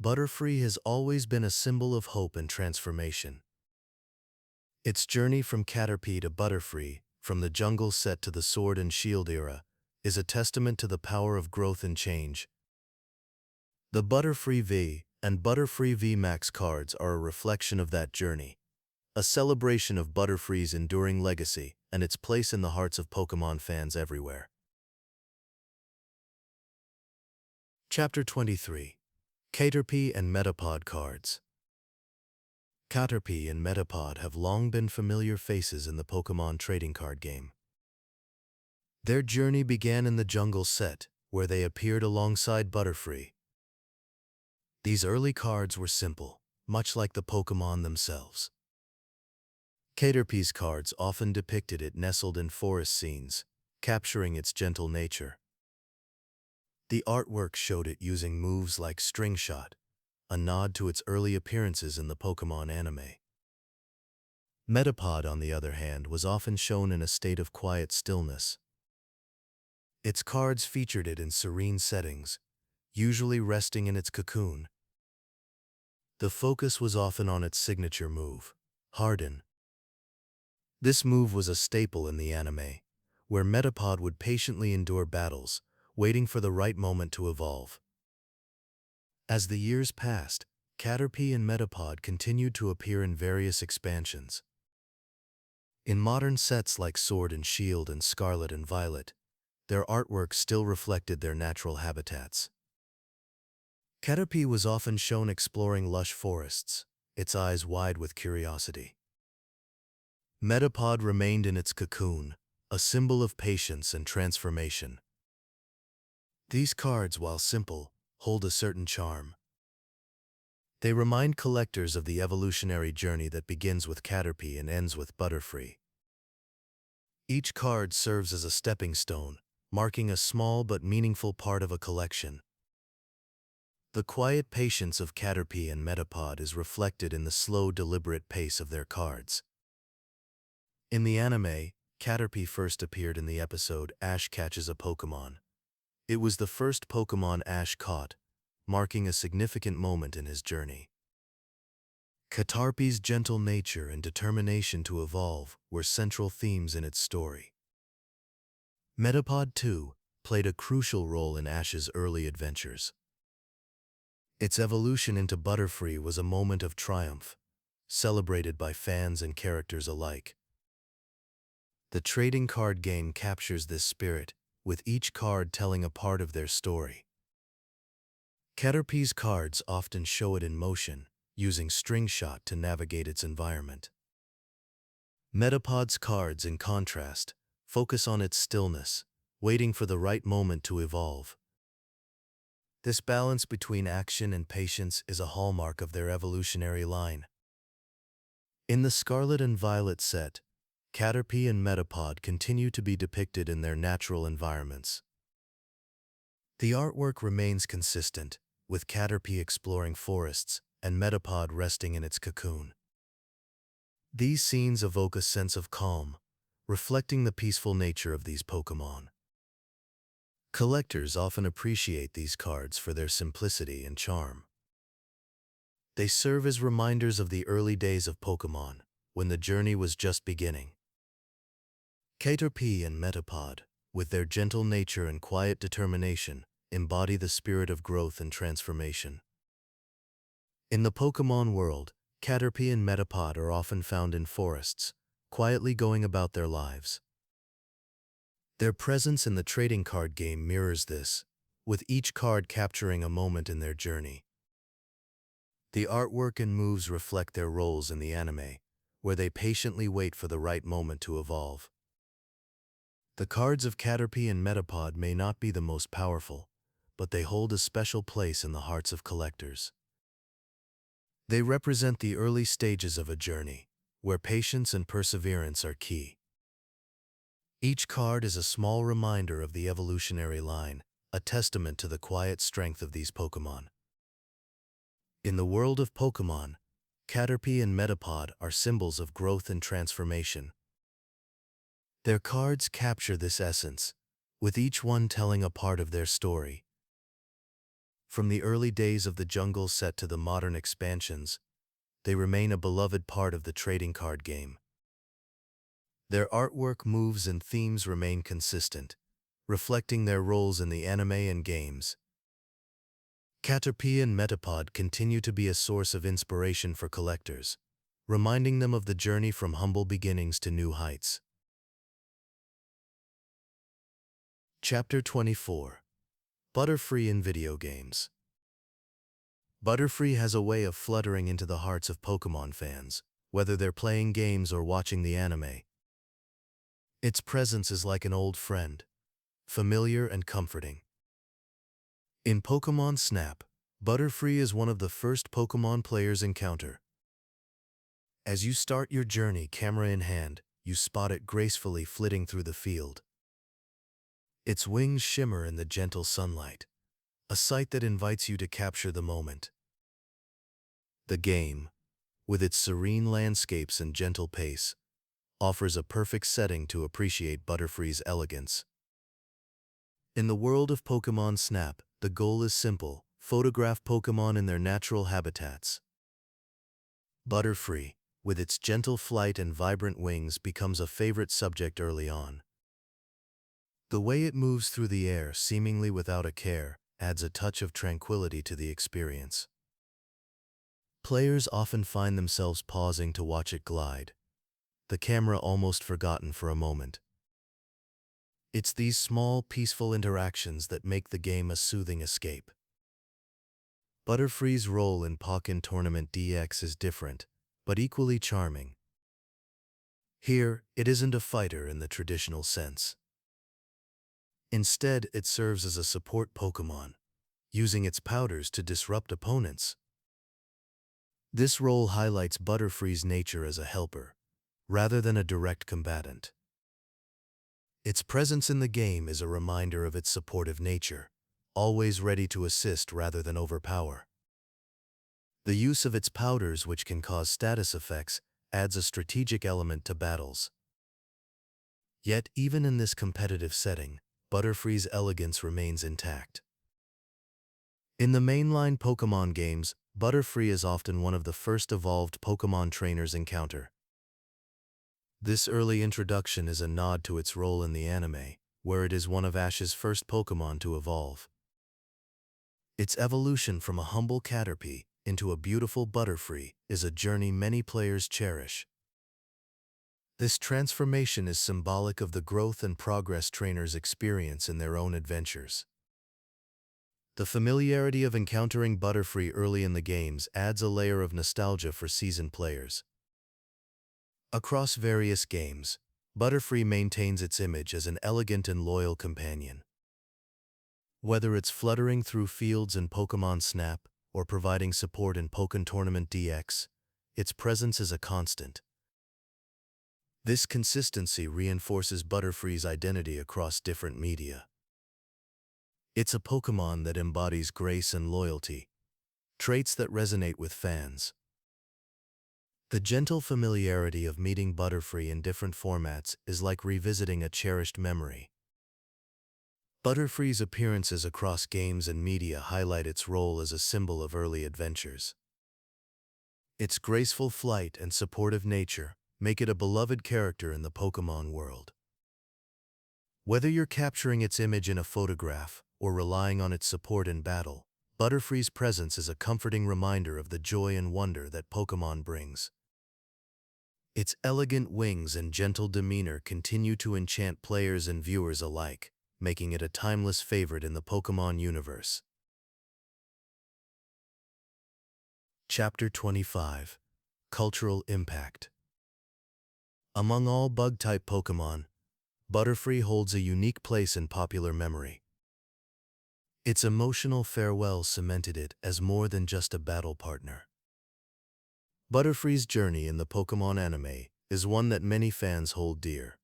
Butterfree has always been a symbol of hope and transformation. Its journey from Caterpie to Butterfree, from the jungle set to the Sword and Shield era, is a testament to the power of growth and change. The Butterfree V and Butterfree VMAX cards are a reflection of that journey, a celebration of Butterfree's enduring legacy and its place in the hearts of Pokémon fans everywhere. Chapter 23. Caterpie and Metapod cards. Caterpie and Metapod have long been familiar faces in the Pokémon trading card game. Their journey began in the jungle set, where they appeared alongside Butterfree. These early cards were simple, much like the Pokémon themselves. Caterpie's cards often depicted it nestled in forest scenes, capturing its gentle nature. The artwork showed it using moves like String Shot, a nod to its early appearances in the Pokémon anime. Metapod, on the other hand, was often shown in a state of quiet stillness. Its cards featured it in serene settings, usually resting in its cocoon. The focus was often on its signature move, Harden. This move was a staple in the anime, where Metapod would patiently endure battles, waiting for the right moment to evolve. As the years passed, Caterpie and Metapod continued to appear in various expansions. In modern sets like Sword and Shield and Scarlet and Violet, their artwork still reflected their natural habitats. Caterpie was often shown exploring lush forests, its eyes wide with curiosity. Metapod remained in its cocoon, a symbol of patience and transformation. These cards, while simple, hold a certain charm. They remind collectors of the evolutionary journey that begins with Caterpie and ends with Butterfree. Each card serves as a stepping stone, marking a small but meaningful part of a collection. The quiet patience of Caterpie and Metapod is reflected in the slow, deliberate pace of their cards. In the anime, Caterpie first appeared in the episode Ash Catches a Pokémon. It was the first Pokémon Ash caught, marking a significant moment in his journey. Caterpie's gentle nature and determination to evolve were central themes in its story. Metapod, too, played a crucial role in Ash's early adventures. Its evolution into Butterfree was a moment of triumph, celebrated by fans and characters alike. The trading card game captures this spirit, with each card telling a part of their story. Caterpie's cards often show it in motion, using string shot to navigate its environment. Metapod's cards, in contrast, focus on its stillness, waiting for the right moment to evolve. This balance between action and patience is a hallmark of their evolutionary line. In the Scarlet and Violet set, Caterpie and Metapod continue to be depicted in their natural environments. The artwork remains consistent, with Caterpie exploring forests and Metapod resting in its cocoon. These scenes evoke a sense of calm, reflecting the peaceful nature of these Pokémon. Collectors often appreciate these cards for their simplicity and charm. They serve as reminders of the early days of Pokémon, when the journey was just beginning. Caterpie and Metapod, with their gentle nature and quiet determination, embody the spirit of growth and transformation. In the Pokémon world, Caterpie and Metapod are often found in forests, quietly going about their lives. Their presence in the trading card game mirrors this, with each card capturing a moment in their journey. The artwork and moves reflect their roles in the anime, where they patiently wait for the right moment to evolve. The cards of Caterpie and Metapod may not be the most powerful, but they hold a special place in the hearts of collectors. They represent the early stages of a journey, where patience and perseverance are key. Each card is a small reminder of the evolutionary line, a testament to the quiet strength of these Pokémon. In the world of Pokémon, Caterpie and Metapod are symbols of growth and transformation. Their cards capture this essence, with each one telling a part of their story. From the early days of the jungle set to the modern expansions, they remain a beloved part of the trading card game. Their artwork, moves, and themes remain consistent, reflecting their roles in the anime and games. Caterpie and Metapod continue to be a source of inspiration for collectors, reminding them of the journey from humble beginnings to new heights. Chapter 24. Butterfree in Video Games. Butterfree has a way of fluttering into the hearts of Pokémon fans, whether they're playing games or watching the anime. Its presence is like an old friend, familiar and comforting. In Pokémon Snap, Butterfree is one of the first Pokémon players encounter. As you start your journey camera in hand, you spot it gracefully flitting through the field. Its wings shimmer in the gentle sunlight, a sight that invites you to capture the moment. The game, with its serene landscapes and gentle pace, offers a perfect setting to appreciate Butterfree's elegance. In the world of Pokémon Snap, the goal is simple: photograph Pokémon in their natural habitats. Butterfree, with its gentle flight and vibrant wings, becomes a favorite subject early on. The way it moves through the air seemingly without a care adds a touch of tranquility to the experience. Players often find themselves pausing to watch it glide, the camera almost forgotten for a moment. It's these small, peaceful interactions that make the game a soothing escape. Butterfree's role in Pokkén Tournament DX is different, but equally charming. Here, it isn't a fighter in the traditional sense. Instead, it serves as a support Pokémon, using its powders to disrupt opponents. This role highlights Butterfree's nature as a helper, rather than a direct combatant. Its presence in the game is a reminder of its supportive nature, always ready to assist rather than overpower. The use of its powders, which can cause status effects, adds a strategic element to battles. Yet, even in this competitive setting, Butterfree's elegance remains intact. In the mainline Pokémon games, Butterfree is often one of the first evolved Pokémon trainers encounter. This early introduction is a nod to its role in the anime, where it is one of Ash's first Pokémon to evolve. Its evolution from a humble Caterpie into a beautiful Butterfree is a journey many players cherish. This transformation is symbolic of the growth and progress trainers experience in their own adventures. The familiarity of encountering Butterfree early in the games adds a layer of nostalgia for seasoned players. Across various games, Butterfree maintains its image as an elegant and loyal companion. Whether it's fluttering through fields in Pokémon Snap or providing support in Pokken Tournament DX, its presence is a constant. This consistency reinforces Butterfree's identity across different media. It's a Pokémon that embodies grace and loyalty, traits that resonate with fans. The gentle familiarity of meeting Butterfree in different formats is like revisiting a cherished memory. Butterfree's appearances across games and media highlight its role as a symbol of early adventures. Its graceful flight and supportive nature make it a beloved character in the Pokémon world. Whether you're capturing its image in a photograph or relying on its support in battle, Butterfree's presence is a comforting reminder of the joy and wonder that Pokémon brings. Its elegant wings and gentle demeanor continue to enchant players and viewers alike, making it a timeless favorite in the Pokémon universe. Chapter 25: Cultural Impact. Among all bug-type Pokémon, Butterfree holds a unique place in popular memory. Its emotional farewell cemented it as more than just a battle partner. Butterfree's journey in the Pokémon anime is one that many fans hold dear.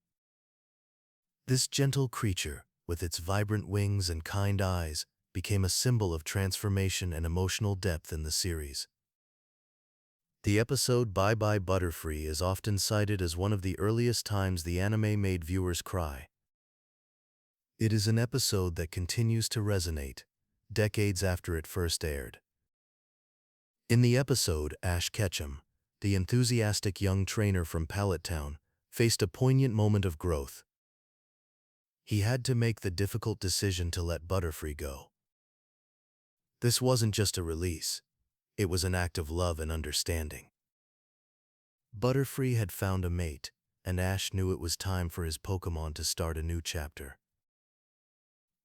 This gentle creature, with its vibrant wings and kind eyes, became a symbol of transformation and emotional depth in the series. The episode Bye Butterfree is often cited as one of the earliest times the anime made viewers cry. It is an episode that continues to resonate, decades after it first aired. In the episode, Ash Ketchum, the enthusiastic young trainer from Pallet Town, faced a poignant moment of growth. He had to make the difficult decision to let Butterfree go. This wasn't just a release, it was an act of love and understanding. Butterfree had found a mate, and Ash knew it was time for his Pokémon to start a new chapter.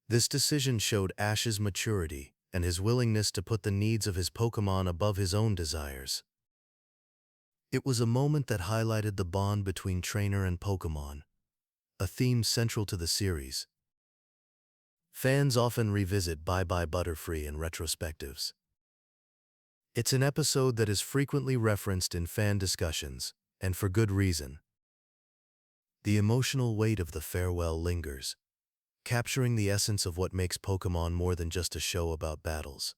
This decision showed Ash's maturity and his willingness to put the needs of his Pokémon above his own desires. It was a moment that highlighted the bond between trainer and Pokémon, a theme central to the series. Fans often revisit Bye Butterfree in retrospectives. It's an episode that is frequently referenced in fan discussions, and for good reason. The emotional weight of the farewell lingers, capturing the essence of what makes Pokémon more than just a show about battles.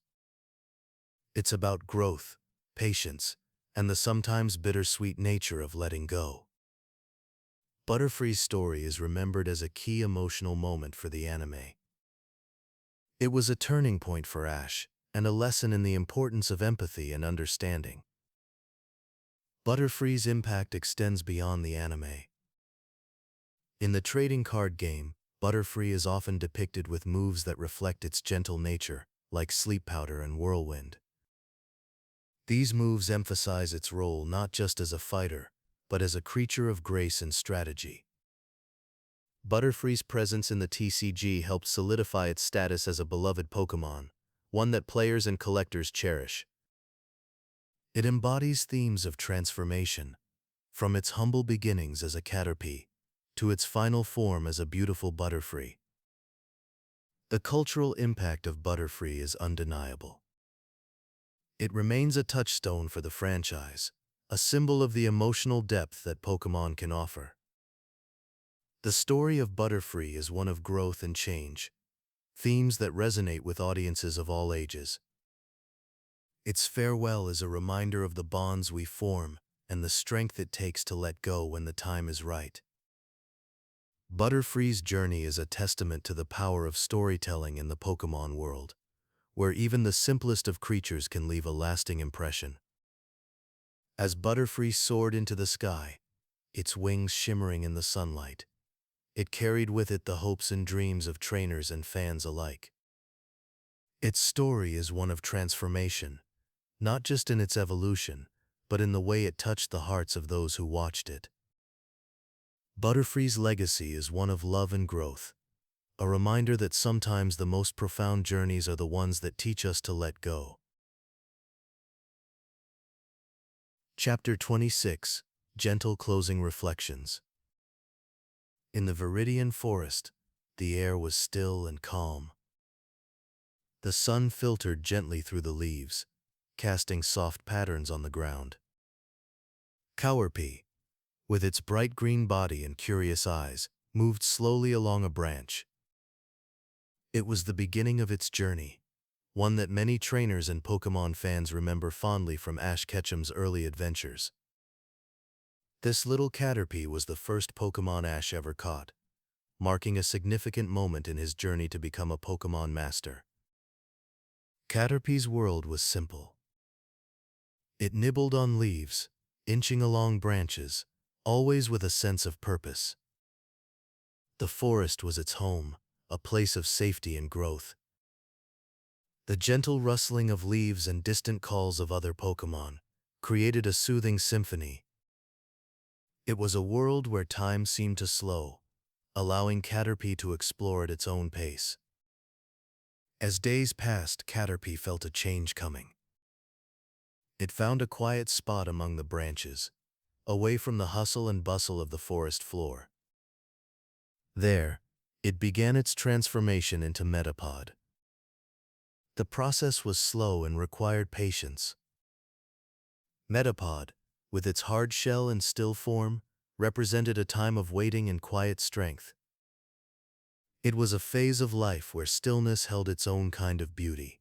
It's about growth, patience, and the sometimes bittersweet nature of letting go. Butterfree's story is remembered as a key emotional moment for the anime. It was a turning point for Ash, and a lesson in the importance of empathy and understanding. Butterfree's impact extends beyond the anime. In the trading card game, Butterfree is often depicted with moves that reflect its gentle nature, like Sleep Powder and Whirlwind. These moves emphasize its role not just as a fighter, but as a creature of grace and strategy. Butterfree's presence in the TCG helped solidify its status as a beloved Pokémon, one that players and collectors cherish. It embodies themes of transformation, from its humble beginnings as a Caterpie to its final form as a beautiful Butterfree. The cultural impact of Butterfree is undeniable. It remains a touchstone for the franchise, a symbol of the emotional depth that Pokémon can offer. The story of Butterfree is one of growth and change, themes that resonate with audiences of all ages. Its farewell is a reminder of the bonds we form and the strength it takes to let go when the time is right. Butterfree's journey is a testament to the power of storytelling in the Pokémon world, where even the simplest of creatures can leave a lasting impression. As Butterfree soared into the sky, its wings shimmering in the sunlight, it carried with it the hopes and dreams of trainers and fans alike. Its story is one of transformation, not just in its evolution, but in the way it touched the hearts of those who watched it. Butterfree's legacy is one of love and growth, a reminder that sometimes the most profound journeys are the ones that teach us to let go. Chapter 26, Gentle Closing Reflections. In the Viridian Forest, the air was still and calm. The sun filtered gently through the leaves, casting soft patterns on the ground. Caterpie, with its bright green body and curious eyes, moved slowly along a branch. It was the beginning of its journey, one that many trainers and Pokémon fans remember fondly from Ash Ketchum's early adventures. This little Caterpie was the first Pokémon Ash ever caught, marking a significant moment in his journey to become a Pokémon master. Caterpie's world was simple. It nibbled on leaves, inching along branches, always with a sense of purpose. The forest was its home, a place of safety and growth. The gentle rustling of leaves and distant calls of other Pokémon created a soothing symphony. It was a world where time seemed to slow, allowing Caterpie to explore at its own pace. As days passed, Caterpie felt a change coming. It found a quiet spot among the branches, away from the hustle and bustle of the forest floor. There, it began its transformation into Metapod. The process was slow and required patience. Metapod, with its hard shell and still form, represented a time of waiting and quiet strength. It was a phase of life where stillness held its own kind of beauty.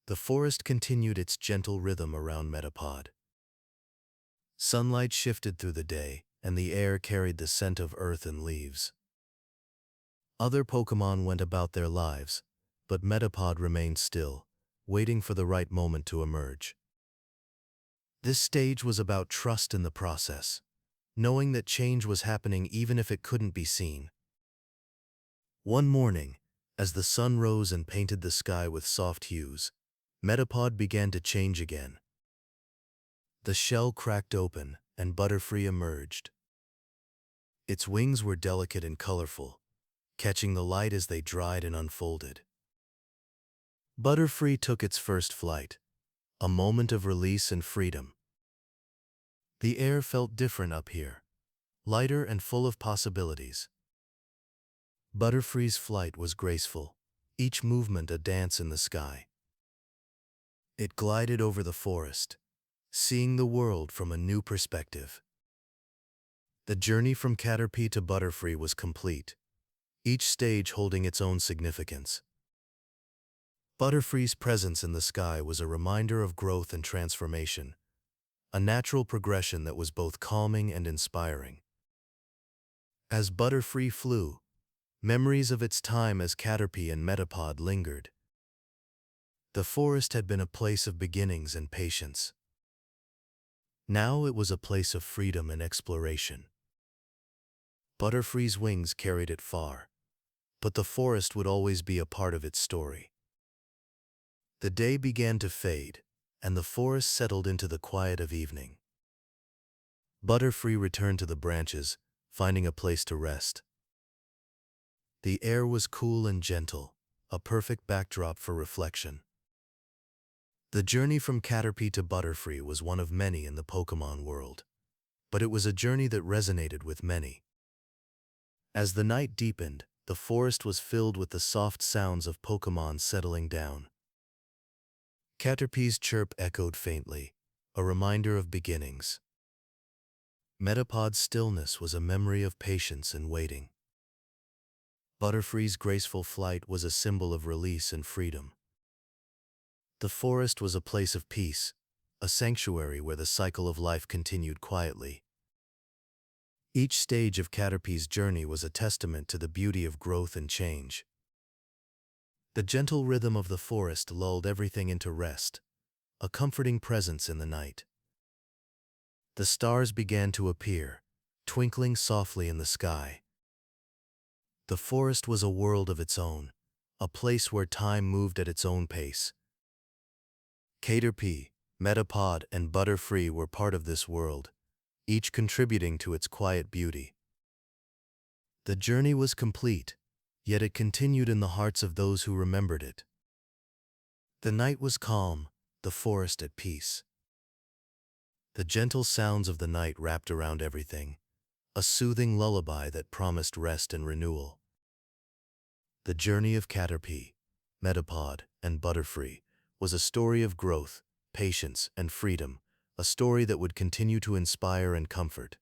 The forest continued its gentle rhythm around Metapod. Sunlight shifted through the day, and the air carried the scent of earth and leaves. Other Pokémon went about their lives, but Metapod remained still, waiting for the right moment to emerge. This stage was about trust in the process, knowing that change was happening even if it couldn't be seen. One morning, as the sun rose and painted the sky with soft hues, Metapod began to change again. The shell cracked open, and Butterfree emerged. Its wings were delicate and colorful, catching the light as they dried and unfolded. Butterfree took its first flight, a moment of release and freedom. The air felt different up here, lighter and full of possibilities. Butterfree's flight was graceful, each movement a dance in the sky. It glided over the forest, seeing the world from a new perspective. The journey from Caterpie to Butterfree was complete, each stage holding its own significance. Butterfree's presence in the sky was a reminder of growth and transformation, a natural progression that was both calming and inspiring. As Butterfree flew, memories of its time as Caterpie and Metapod lingered. The forest had been a place of beginnings and patience. Now it was a place of freedom and exploration. Butterfree's wings carried it far, but the forest would always be a part of its story. The day began to fade, and the forest settled into the quiet of evening. Butterfree returned to the branches, finding a place to rest. The air was cool and gentle, a perfect backdrop for reflection. The journey from Caterpie to Butterfree was one of many in the Pokémon world, but it was a journey that resonated with many. As the night deepened, the forest was filled with the soft sounds of Pokémon settling down. Caterpie's chirp echoed faintly, a reminder of beginnings. Metapod's stillness was a memory of patience and waiting. Butterfree's graceful flight was a symbol of release and freedom. The forest was a place of peace, a sanctuary where the cycle of life continued quietly. Each stage of Caterpie's journey was a testament to the beauty of growth and change. The gentle rhythm of the forest lulled everything into rest, a comforting presence in the night. The stars began to appear, twinkling softly in the sky. The forest was a world of its own, a place where time moved at its own pace. Caterpie, Metapod, and Butterfree were part of this world, each contributing to its quiet beauty. The journey was complete, yet it continued in the hearts of those who remembered it. The night was calm, the forest at peace. The gentle sounds of the night wrapped around everything, a soothing lullaby that promised rest and renewal. The journey of Caterpie, Metapod, and Butterfree was a story of growth, patience, and freedom, a story that would continue to inspire and comfort.